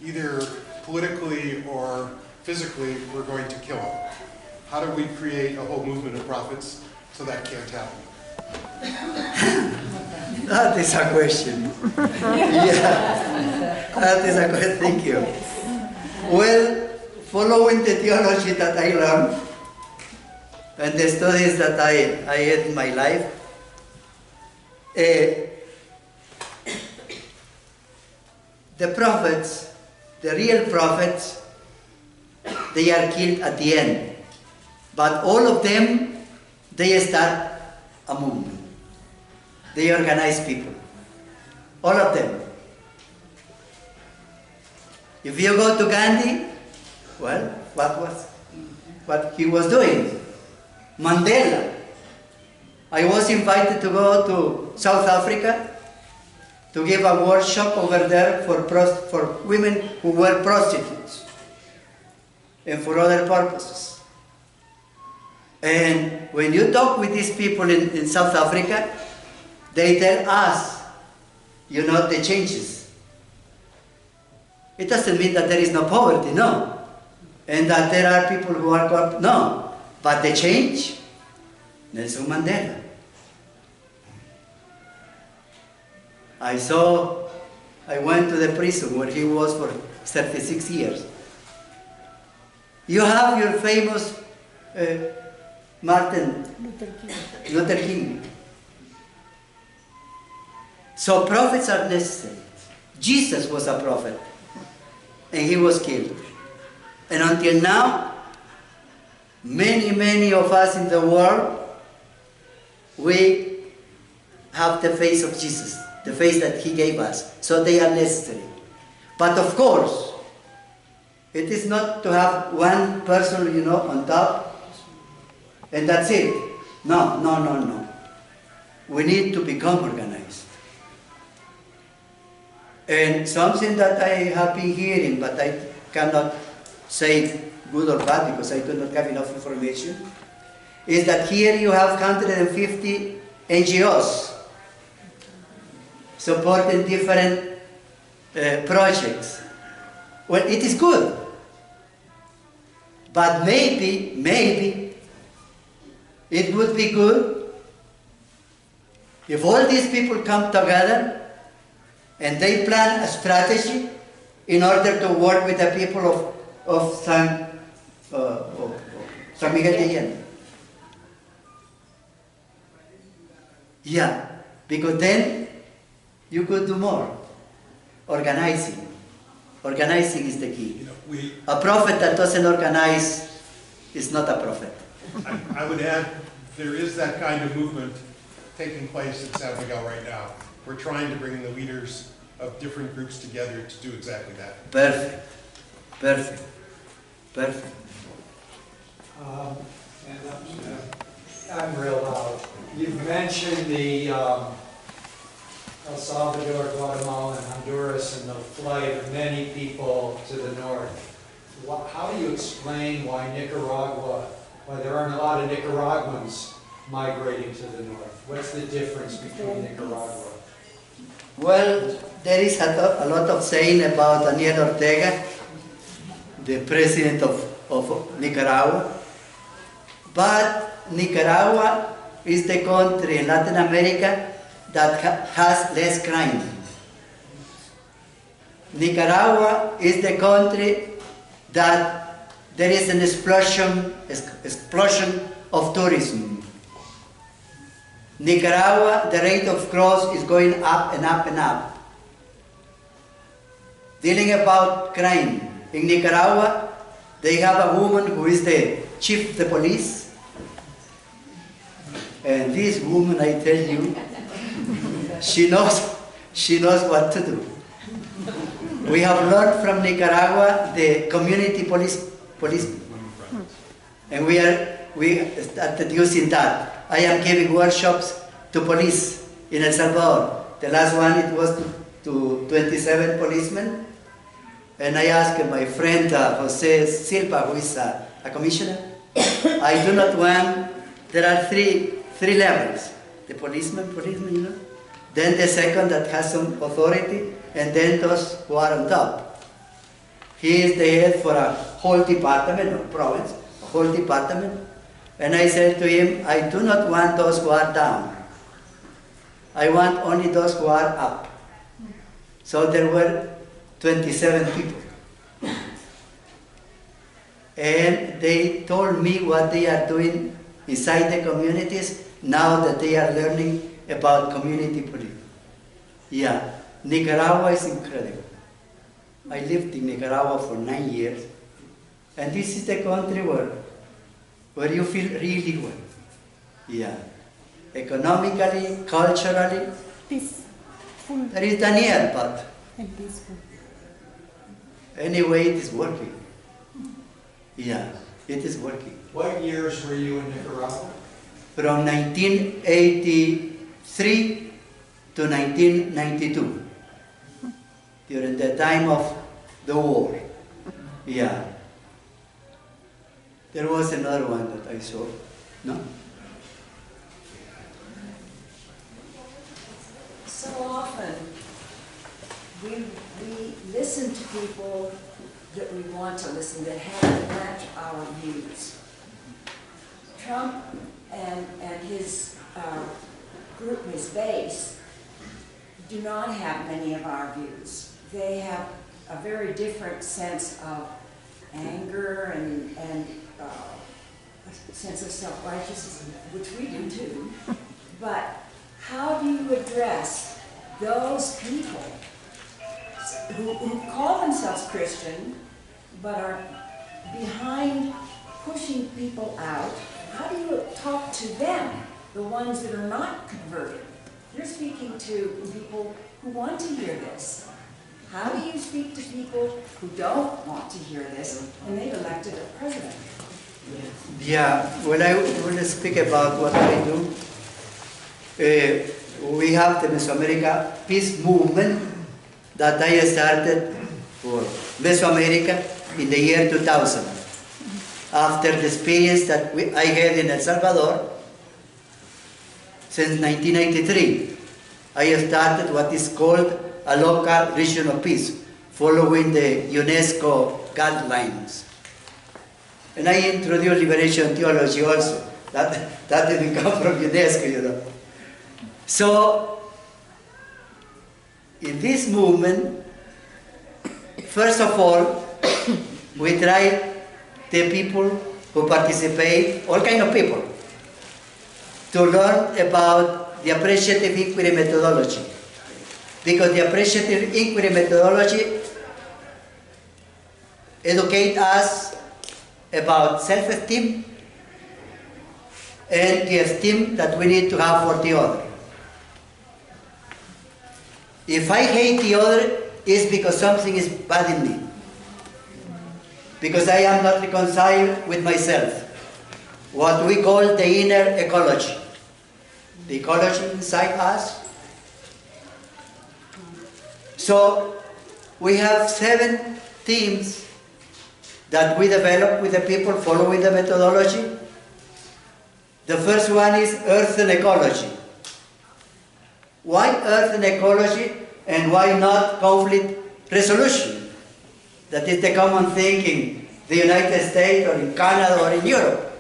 either politically or physically we're going to kill him. How do we create a whole movement of prophets so that can't happen? That is a question. Yeah, that is a question. Thank you. Well, following the theology that I learned and the studies that I had in my life, the prophets, the real prophets, they are killed at the end. But all of them, they start a movement. They organize people. All of them. If you go to Gandhi, well, what he was doing? Mandela. I was invited to go to South Africa to give a workshop over there for women who were prostitutes and for other purposes. And when you talk with these people in South Africa, they tell us, you know, the changes. It doesn't mean that there is no poverty, no. And that there are people who are corrupt, no. But the change, Nelson Mandela. I went to the prison where he was for 36 years. You have your famous Martin Luther King. So prophets are necessary. Jesus was a prophet, and he was killed. And until now, many of us in the world, we have the face of Jesus, the face that he gave us. So they are necessary. But of course, it is not to have one person, you know, on top, and that's it. No. We need to become organized. And something that I have been hearing, but I cannot say good or bad because I do not have enough information, is that here you have 150 NGOs supporting different projects. Well, it is good. But maybe it would be good if all these people come together and they plan a strategy in order to work with the people of San Miguel de Allende. Yeah, because then you could do more. Organizing. Organizing is the key. You know, a prophet that doesn't organize is not a prophet. I would add, there is that kind of movement taking place in San Miguel right now. We're trying to bring the leaders of different groups together to do exactly that. Perfect. I'm real loud. You've mentioned the El Salvador, Guatemala, and Honduras and the flight of many people to the north. How do you explain why there aren't a lot of Nicaraguans migrating to the north? What's the difference between Nicaragua? Well, there is a lot of saying about Daniel Ortega, the president of Nicaragua. But Nicaragua is the country in Latin America that has less crime. Nicaragua is the country that there is an explosion of tourism. Nicaragua, the rate of growth is going up and up and up. Dealing about crime. In Nicaragua, they have a woman who is the chief of the police. And this woman, I tell you, she knows what to do. We have learned from Nicaragua the community police. And we started using that. I am giving workshops to police in El Salvador. The last one, it was to 27 policemen. And I asked my friend Jose Silva, who is a commissioner, I do not want, there are three levels. The policeman, you know. Then the second that has some authority, and then those who are on top. He is the head for a whole department or province, a whole department. And I said to him, I do not want those who are down. I want only those who are up. So there were 27 people. And they told me what they are doing inside the communities now that they are learning about community policing. Yeah, Nicaragua is incredible. I lived in Nicaragua for 9 years. And this is the country where you feel really well. Yeah. Economically, culturally. Peaceful There is Daniel, but and peaceful. anyway, it is working. Yeah, it is working. What years were you in Nicaragua? From 1983 to 1992, during the time of the war. Yeah. There was another one that I saw, no? So often, we listen to people that we want to listen, that have match our views. Trump and his group, his base, do not have many of our views. They have a very different sense of anger and a sense of self-righteousness, which we do too. But how do you address those people who call themselves Christian, but are behind pushing people out? How do you talk to them, the ones that are not converted? You're speaking to people who want to hear this. How do you speak to people who don't want to hear this, and they've elected a president? Yeah, when I will speak about what I do, we have the Mesoamerica peace movement that I started for Mesoamerica in the year 2000. After the experience that I had in El Salvador, since 1993, I started what is called a local region of peace, following the UNESCO guidelines. And I introduced liberation theology also. That didn't come from UNESCO, you know. So, in this movement, first of all, we try the people who participate, all kind of people, to learn about the appreciative inquiry methodology. Because the appreciative inquiry methodology educates us about self-esteem and the esteem that we need to have for the other. If I hate the other, it's because something is bad in me. Because I am not reconciled with myself. What we call the inner ecology. The ecology inside us. So, we have 7 themes that we develop with the people following the methodology. The first one is earth and ecology. Why earth and ecology, and why not conflict resolution? That is the common thing in the United States or in Canada or in Europe.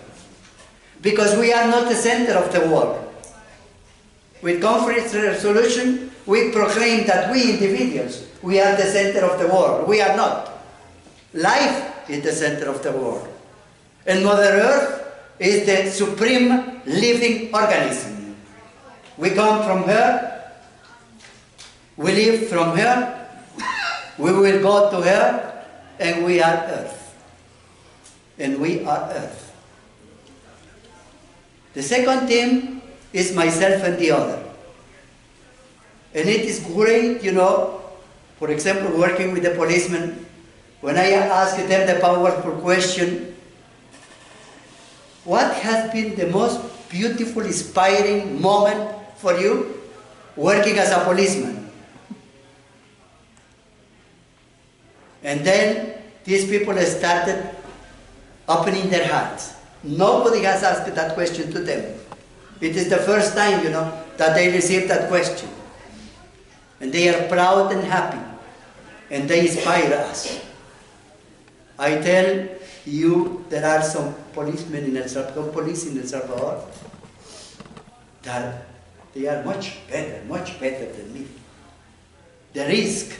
Because we are not the center of the world. With conflict resolution, we proclaim that we individuals, we are the center of the world. We are not. Life is the center of the world. And Mother Earth is the supreme living organism. We come from her, we live from her, we will go to her, and we are earth. And we are earth. The second theme is myself and the other. And it is great, you know, for example, working with the policemen, when I ask them the powerful question, what has been the most beautiful, inspiring moment for you working as a policeman? And then these people started opening their hearts. Nobody has asked that question to them. It is the first time, you know, that they received that question. And they are proud and happy. And they inspire us. I tell you, there are some policemen in El Salvador, police in El Salvador, that they are much better than me. The risk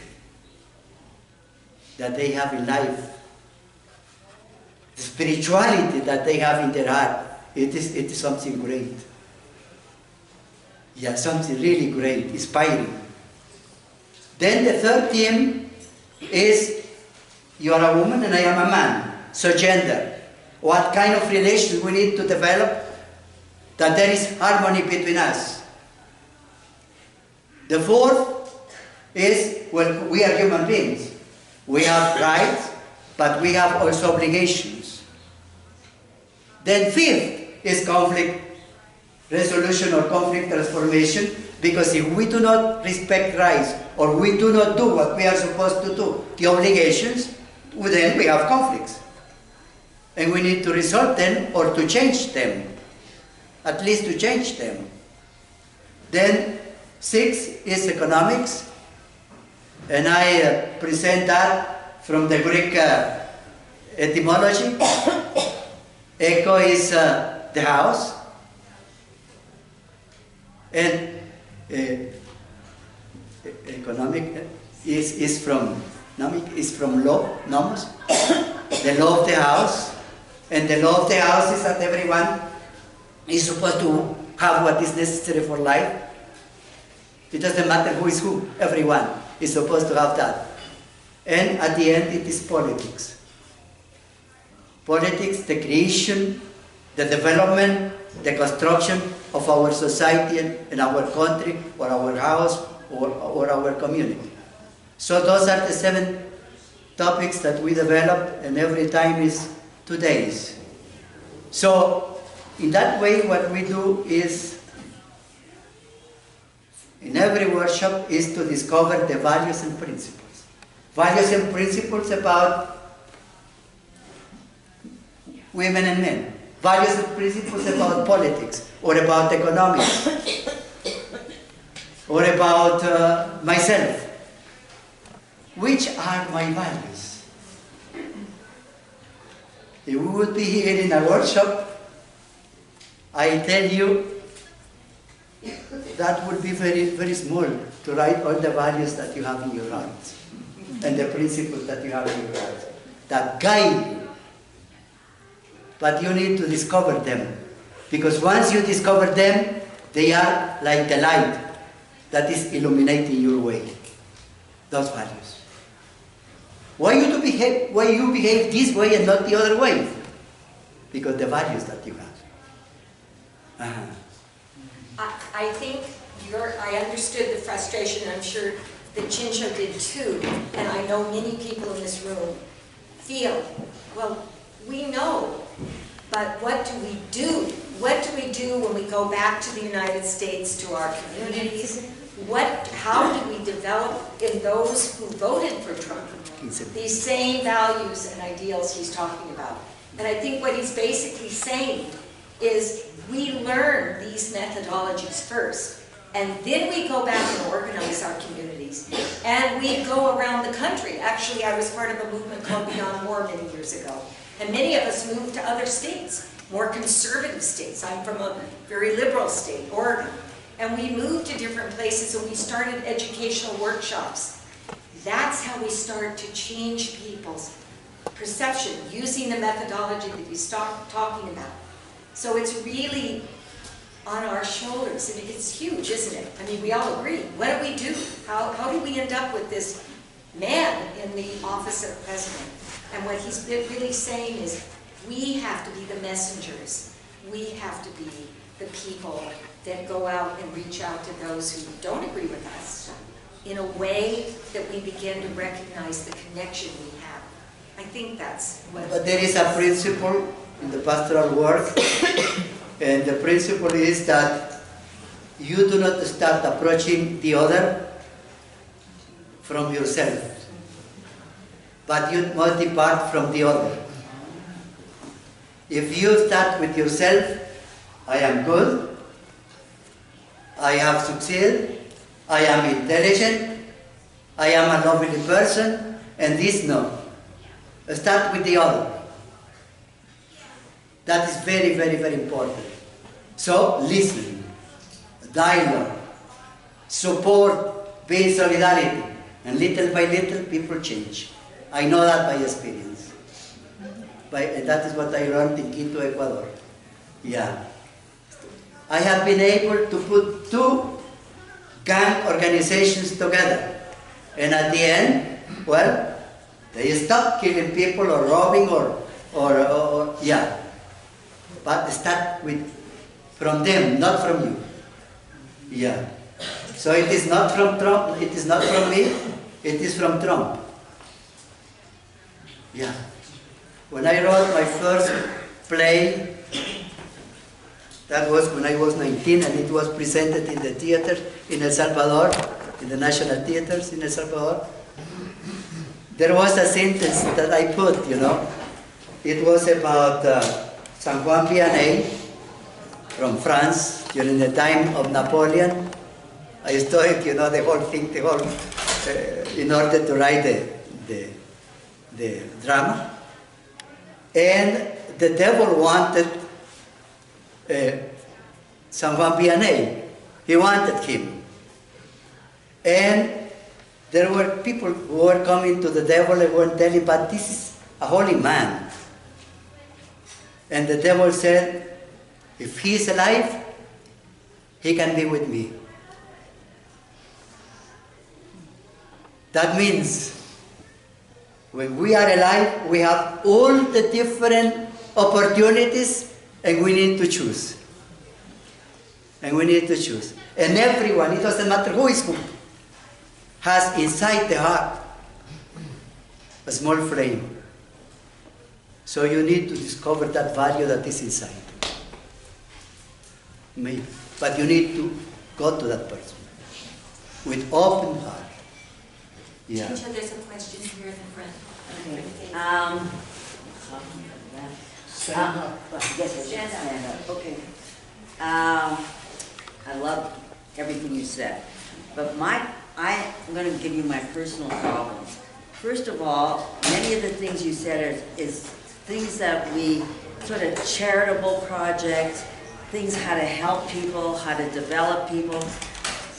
that they have in life, the spirituality that they have in their heart, it is something great. Yeah, something really great, inspiring. Then the third theme is, you are a woman and I am a man, so gender. What kind of relations we need to develop that there is harmony between us. The fourth is, well, we are human beings. We have rights, but we have also obligations. Then fifth is conflict resolution or conflict transformation, because if we do not respect rights or we do not do what we are supposed to do, the obligations, well, then we have conflicts. And we need to resolve them or to change them, at least to change them. Then six is economics, and I present that from the Greek etymology. Echo is the house, and economic is from law, nomos, the law of the house, and the law of the house is that everyone is supposed to have what is necessary for life. It doesn't matter who is who, everyone is supposed to have that. And at the end it is politics. Politics, the creation, the development, the construction of our society and our country, or our house, or our community. So those are the 7 topics that we developed, and every time is 2 days. So in that way, what we do is, in every workshop, is to discover the values and principles. Values and principles about women and men. Values and principles about politics, or about economics, or about myself. Which are my values? If we would be here in a workshop, I tell you, that would be very, very small to write all the values that you have in your heart, and the principles that you have in your heart, that guide you. But you need to discover them, because once you discover them, they are like the light that is illuminating your way. Those values. Why you behave this way and not the other way? Because the values that you have. I think I understood the frustration, and I'm sure that Chencho did too, and I know many people in this room feel, well, we know, but what do we do? What do we do when we go back to the United States, to our communities? How do we develop in those who voted for Trump these same values and ideals he's talking about? And I think what he's basically saying is we learn these methodologies first, and then we go back and organize our communities. And we go around the country. Actually, I was part of a movement called Beyond War many years ago. And many of us moved to other states, more conservative states. I'm from a very liberal state, Oregon. And we moved to different places, and we started educational workshops. That's how we start to change people's perception, using the methodology that you start talking about. So it's really on our shoulders. And it's huge, isn't it? I mean, we all agree. What do we do? How do we end up with this man in the office of president? And what he's been really saying is, we have to be the messengers. We have to be the people that go out and reach out to those who don't agree with us in a way that we begin to recognize the connection we have. I think that's what... But there is a principle in the pastoral work, and the principle is that you do not start approaching the other from yourself, but you must depart from the other. If you start with yourself, I am good, I have succeeded, I am intelligent, I am a lovely person, and this no. Start with the other. That is very, very, very important. So, listen, dialogue, support, be in solidarity, and little by little people change. I know that by experience. That is what I learned in Quito, Ecuador. Yeah. I have been able to put 2 gang organizations together. And at the end, well, they stopped killing people or robbing or yeah. But start from them, not from you. Yeah. So it is not from Trump, it is not from me, it is from Trump. Yeah. When I wrote my first play, that was when I was 19, and it was presented in the theater in El Salvador, in the National Theaters in El Salvador. There was a sentence that I put, you know. It was about San Juan Vianney from France during the time of Napoleon. I studied, you know, the whole thing, in order to write the drama. And the devil wanted San Juan Vianney. He wanted him. And there were people who were coming to the devil and were telling, but this is a holy man. And the devil said, if he is alive, he can be with me. That means when we are alive, we have all the different opportunities, and we need to choose. And we need to choose. And everyone, it doesn't matter who is who, has inside the heart a small flame. So you need to discover that value that is inside. Maybe. But you need to go to that person with open heart. Yeah. Chencho, there's a question here in the front. Stand up. Yes, I should stand up. Okay. I love everything you said, but I'm going to give you my personal problems. First of all, many of the things you said is things that we sort of charitable projects, things how to help people, how to develop people.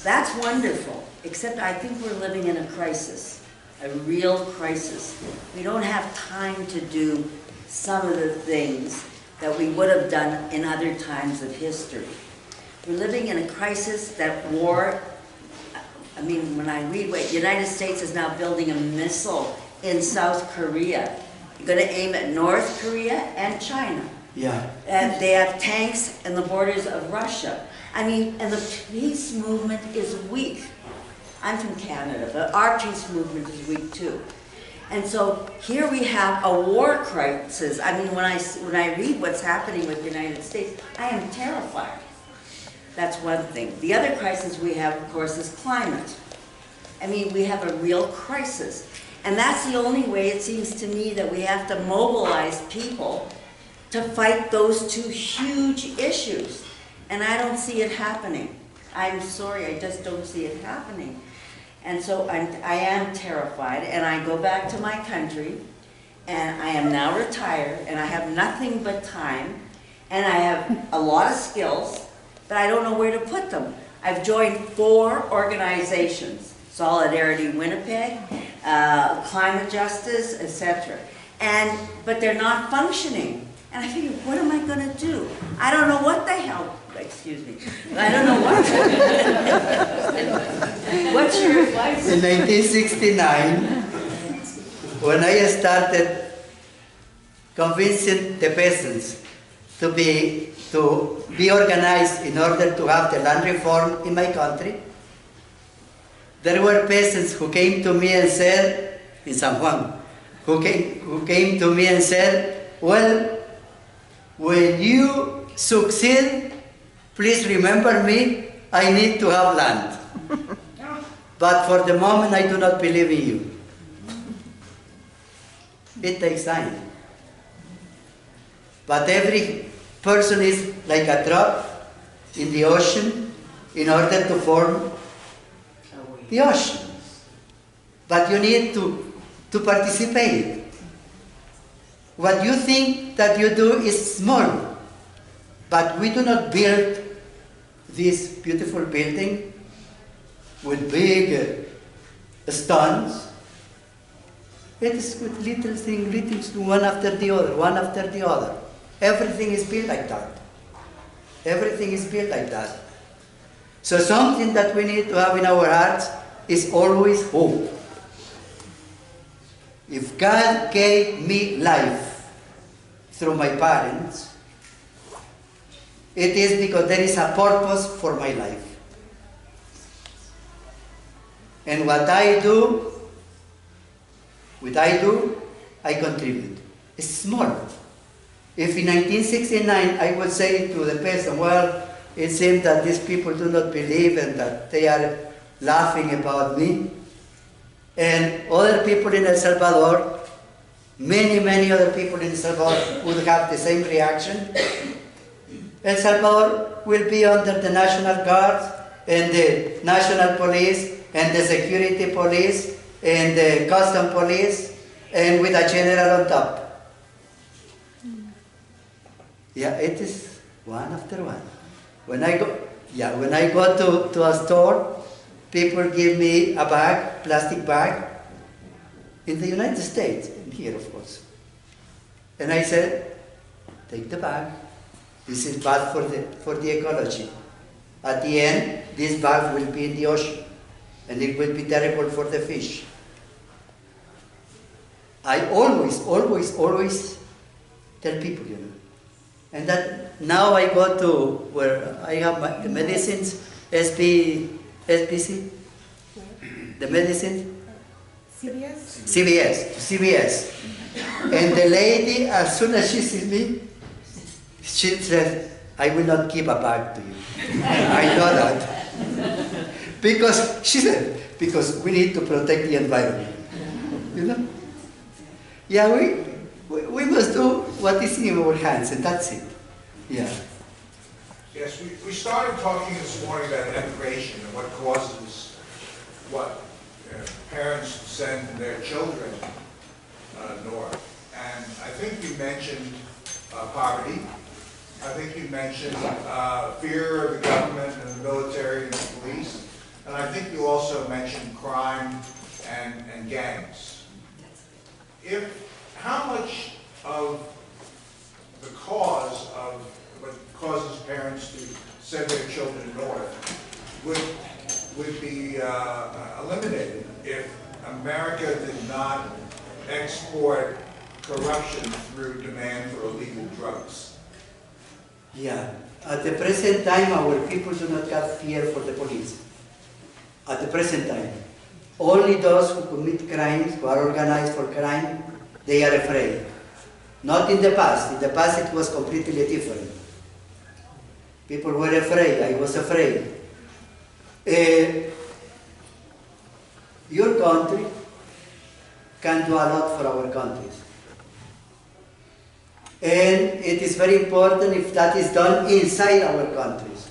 That's wonderful, except I think we're living in a crisis, a real crisis. We don't have time to do some of the things that we would have done in other times of history. We're living in a crisis that war, I mean, when I read what United States is now building a missile in South Korea, you're going to aim at North Korea and China. Yeah. And they have tanks in the borders of Russia. I mean, and the peace movement is weak. I'm from Canada, but our peace movement is weak too. And so here we have a war crisis. I mean, when I read what's happening with the United States, I am terrified. That's one thing. The other crisis we have, of course, is climate. I mean, we have a real crisis. And that's the only way, it seems to me, that we have to mobilize people to fight those two huge issues. And I don't see it happening. I'm sorry, I just don't see it happening. And so I am terrified, and I go back to my country, and I am now retired, and I have nothing but time, and I have a lot of skills, but I don't know where to put them. I've joined 4 organizations, Solidarity Winnipeg, Climate Justice, etc. But they're not functioning. And I figure, what am I going to do? I don't know what the hell excuse me. I don't know what. What's your advice? In 1969, when I started convincing the peasants to be organized in order to have the land reform in my country, there were peasants who came to me and said, in San Juan, who came to me and said, well, when you succeed, please remember me, I need to have land. But for the moment, I do not believe in you. It takes time. But every person is like a drop in the ocean in order to form the ocean. But you need to participate. What you think that you do is small, but we do not build this beautiful building with big stones. It is with little things, one after the other, one after the other. Everything is built like that. Everything is built like that. So something that we need to have in our hearts is always hope. If God gave me life through my parents, it is because there is a purpose for my life. And what I do, I contribute. It's small. If in 1969 I would say to the peasant, well, it seems that these people do not believe and that they are laughing about me. And other people in El Salvador, many other people in El Salvador would have the same reaction. El Salvador will be under the National Guard and the National Police and the Security Police and the Custom Police and with a general on top. Yeah, it is one after one. When I go to a store, people give me a bag, plastic bag, in the United States, and here of course. And I said, take the bag. This is bad for the ecology. At the end, this bag will be in the ocean, and it will be terrible for the fish. I always tell people, you know. And that now I go to where I have the medicines, SPC, the medicine? CVS. And the lady, as soon as she sees me, she said, I will not give a bag to you. I know that. Because, she said, because we need to protect the environment. You know? Yeah, we must do what is in our hands, and that's it. Yeah. Yes, we started talking this morning about emigration and what causes what parents send their children north. And I think you mentioned poverty. I think you mentioned fear of the government and the military and the police. And I think you also mentioned crime and gangs. How much of the cause of what causes parents to send their children north would be eliminated if America did not export corruption through demand for illegal drugs? Yeah. At the present time, our people do not have fear for the police. At the present time. Only those who commit crimes, who are organized for crime, they are afraid. Not in the past. In the past it was completely different. People were afraid. I was afraid. Your country can do a lot for our countries. And it is very important if that is done inside our countries.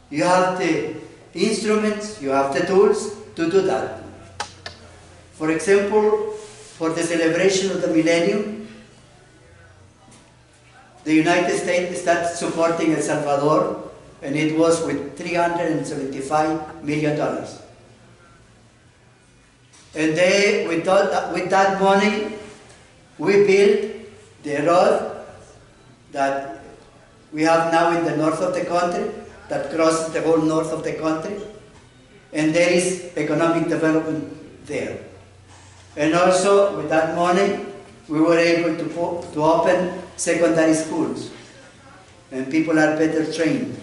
You have the instruments, you have the tools to do that. For example, for the celebration of the millennium, the United States started supporting El Salvador, and it was with $375 million. And with that money, we built the road that we have now in the north of the country, that crosses the whole north of the country, and there is economic development there. And also, with that money, we were able to open secondary schools, and people are better trained.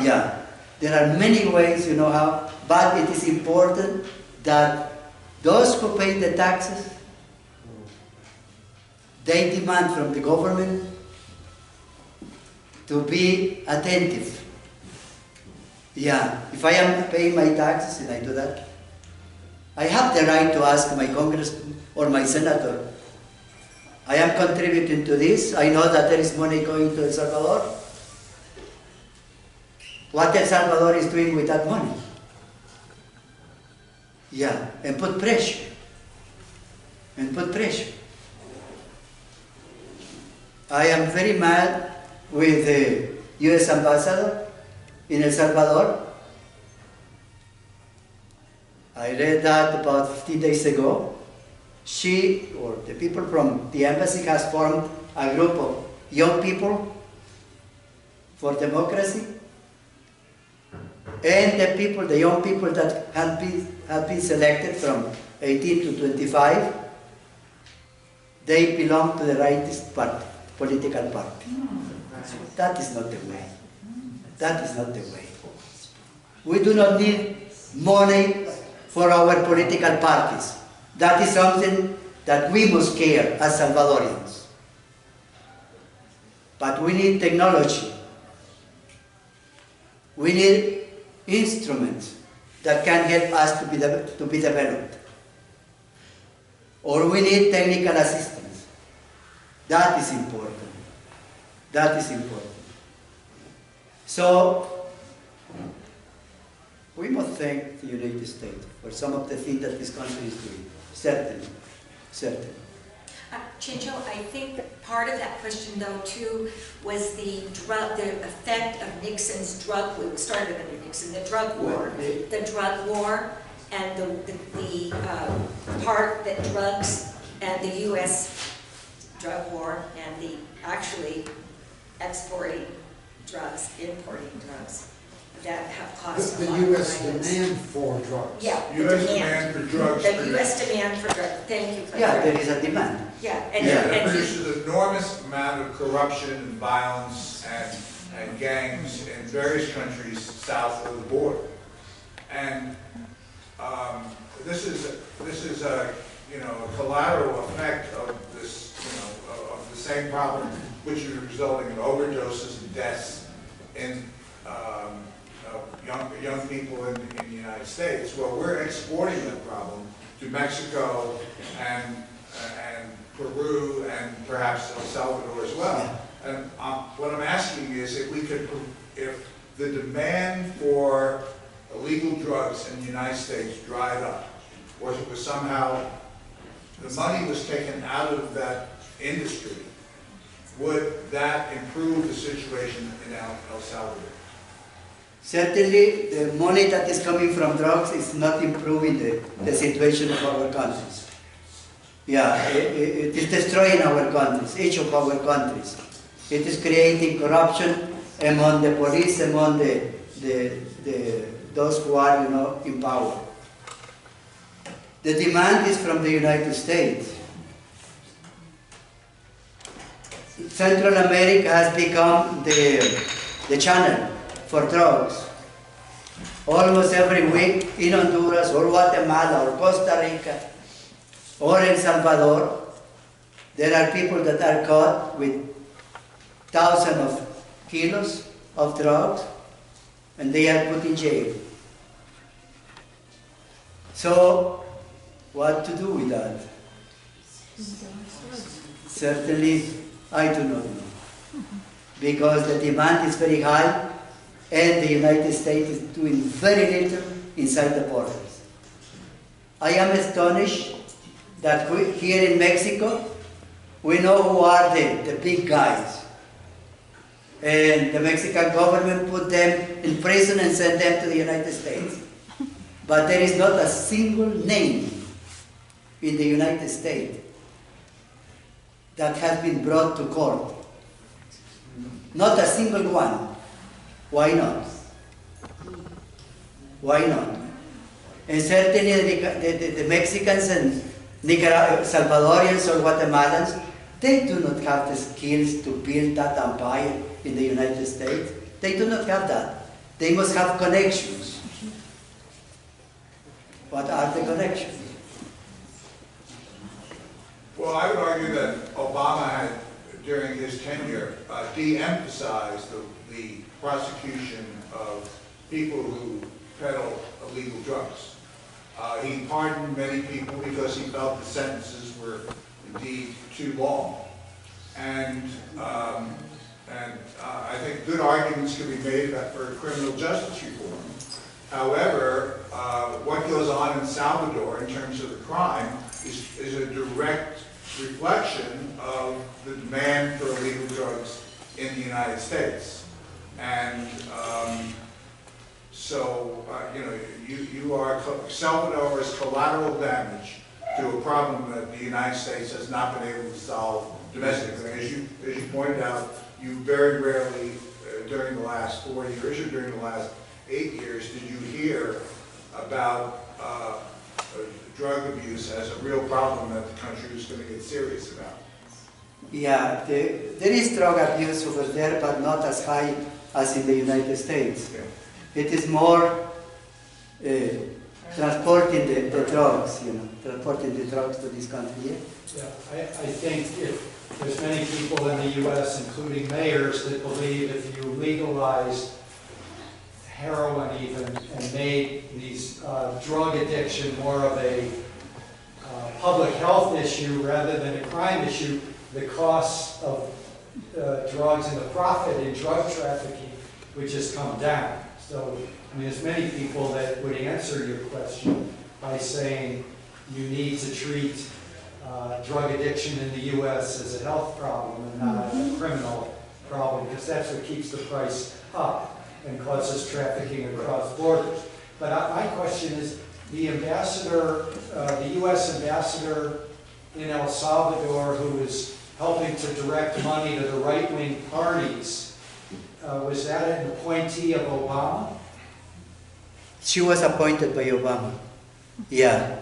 Yeah, there are many ways, you know how, but it is important that those who pay the taxes, they demand from the government to be attentive. Yeah, if I am paying my taxes and I do that, I have the right to ask my congressman or my senator, I am contributing to this, I know that there is money going to El Salvador. What El Salvador is doing with that money? Yeah, and put pressure. And put pressure. I am very mad with the U.S. ambassador in El Salvador. I read that about 15 days ago. She, or the people from the embassy, has formed a group of young people for democracy. And the people, the young people that have been selected from 18 to 25, they belong to the rightist party, political party. That is not the way. That is not the way. We do not need money for our political parties. That is something that we must care as Salvadorians. But we need technology. We need instruments that can help us to be developed. Or we need technical assistance. That is important. That is important. So, we must thank the United States for some of the things that this country is doing. Certainly. Certainly. Chencho, I think part of that question, though, too, was the effect of Nixon's drug war. It started under Nixon, the drug war, and the part that drugs and the U.S. drug war and the actually exporting drugs, importing drugs that have caused The a lot of U.S. violence. demand for drugs. Yeah, the U.S. demand for drugs. The U.S. demand for drugs. Thank you for Yeah, that. there is a demand. Yeah, and, Yeah. and There's an enormous amount of corruption and violence and gangs in various countries south of the border. And this is a collateral effect of this of the same problem, which is resulting in overdoses and deaths in young people in the United States. Well, we're exporting that problem to Mexico and Peru and perhaps El Salvador as well. Yeah. And what I'm asking is if the demand for illegal drugs in the United States dried up, or if it was somehow the money was taken out of that industry, would that improve the situation in El Salvador? Certainly, the money that is coming from drugs is not improving the situation of our countries. Yeah, it is destroying our countries, each of our countries. It is creating corruption among the police, among those who are, in power. The demand is from the United States. Central America has become the channel for drugs. Almost every week in Honduras or Guatemala or Costa Rica or El Salvador, there are people that are caught with thousands of kilos of drugs and they are put in jail. So, what to do with that? Certainly, I do not know. Because the demand is very high and the United States is doing very little inside the borders. I am astonished that here in Mexico, we know who are the big guys. And the Mexican government put them in prison and sent them to the United States. But there is not a single name in the United States that has been brought to court Not a single one. Why not? Why not? And certainly the Mexicans and Salvadorians or Guatemalans, they do not have the skills to build that empire in the United States. They do not have that. They must have connections. What are the connections? Well, I would argue that Obama had, during his tenure, de-emphasized the prosecution of people who peddle illegal drugs. He pardoned many people because he felt the sentences were indeed too long. And I think good arguments can be made for criminal justice reform. However, what goes on in Salvador in terms of the crime is a direct reflection of the demand for illegal drugs in the United States. And Salvador is collateral damage to a problem that the United States has not been able to solve domestically. As you pointed out, you very rarely, during the last 4 years or during the last 8 years, did you hear about drug abuse as a real problem that the country was going to get serious about. Yeah, there is drug abuse over there, but not as high as in the United States. Yeah. It is more transporting the drugs, transporting the drugs to this country. Yeah, I think if there's many people in the U.S., including mayors, that believe if you legalized heroin even and made these drug addiction more of a public health issue rather than a crime issue, the costs of drugs and the profit in drug trafficking would just come down. So, I mean, there's many people that would answer your question by saying you need to treat drug addiction in the U.S. as a health problem and not a criminal problem, because that's what keeps the price up and causes trafficking across borders. But my question is, the ambassador, the U.S. ambassador in El Salvador, who is helping to direct money to the right-wing parties, was that an appointee of Obama? She was appointed by Obama. Yeah.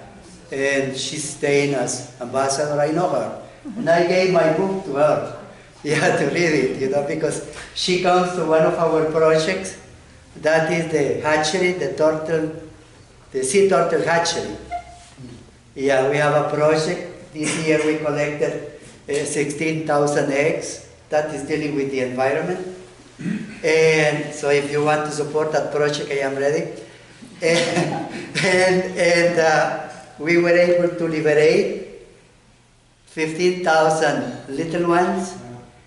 And she's staying as ambassador. I know her. And I gave my book to her. Yeah, to read it, because she comes to one of our projects. That is the hatchery, the sea turtle hatchery. Yeah, we have a project. This year we collected 16,000 eggs. That is dealing with the environment. And so if you want to support that project, I am ready. And we were able to liberate 15,000 little ones,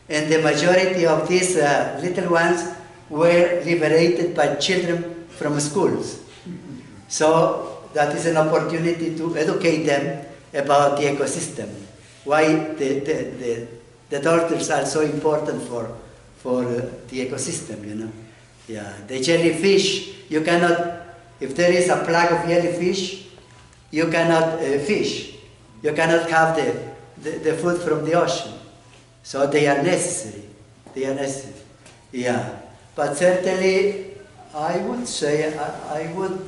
and the majority of these little ones were liberated by children from schools. So that is an opportunity to educate them about the ecosystem, why the turtles are so important for the ecosystem, Yeah, the jellyfish, you cannot, if there is a plague of jellyfish, you cannot fish. You cannot have the food from the ocean. So they are necessary. They are necessary. Yeah. But certainly, I would say, I would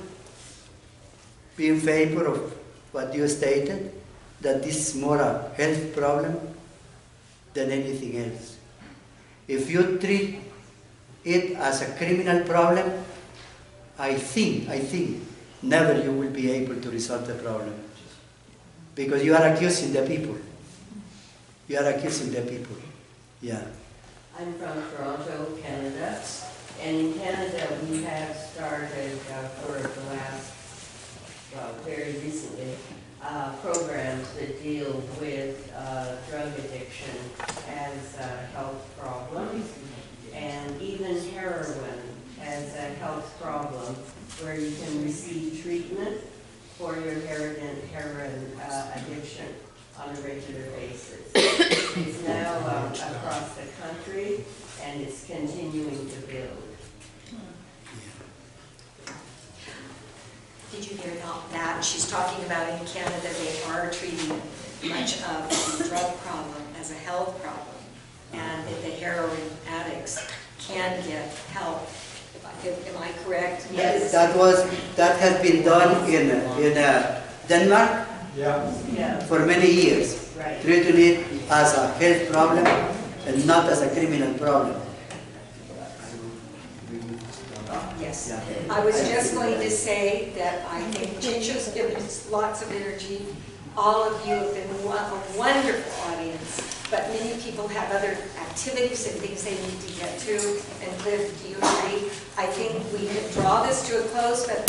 be in favor of what you stated, that this is more a health problem than anything else. If you treat it as a criminal problem, I think, never you will be able to resolve the problem. Because you are accusing the people. You are accusing the people. Yeah. I'm from Toronto, Canada. And in Canada, we have started for the last, very recently, programs that deal with drug addiction as a health problem. And even heroin as a health problem, where you can receive treatment for your heroin addiction on a regular basis. It's now across the country, and it's continuing to build. Did you hear that? She's talking about in Canada they are treating much of the drug problem as a health problem. and that the heroin addicts can get help. Am I correct? Yes. That has been done in Denmark Yeah. for many years, Right. treating it as a health problem and not as a criminal problem. Yes. Yeah. I was just going to say that I think Chencho's given us lots of energy. All of you have been a wonderful audience, but many people have other activities and things they need to get to. And Cliff, do you agree? I think we can draw this to a close, but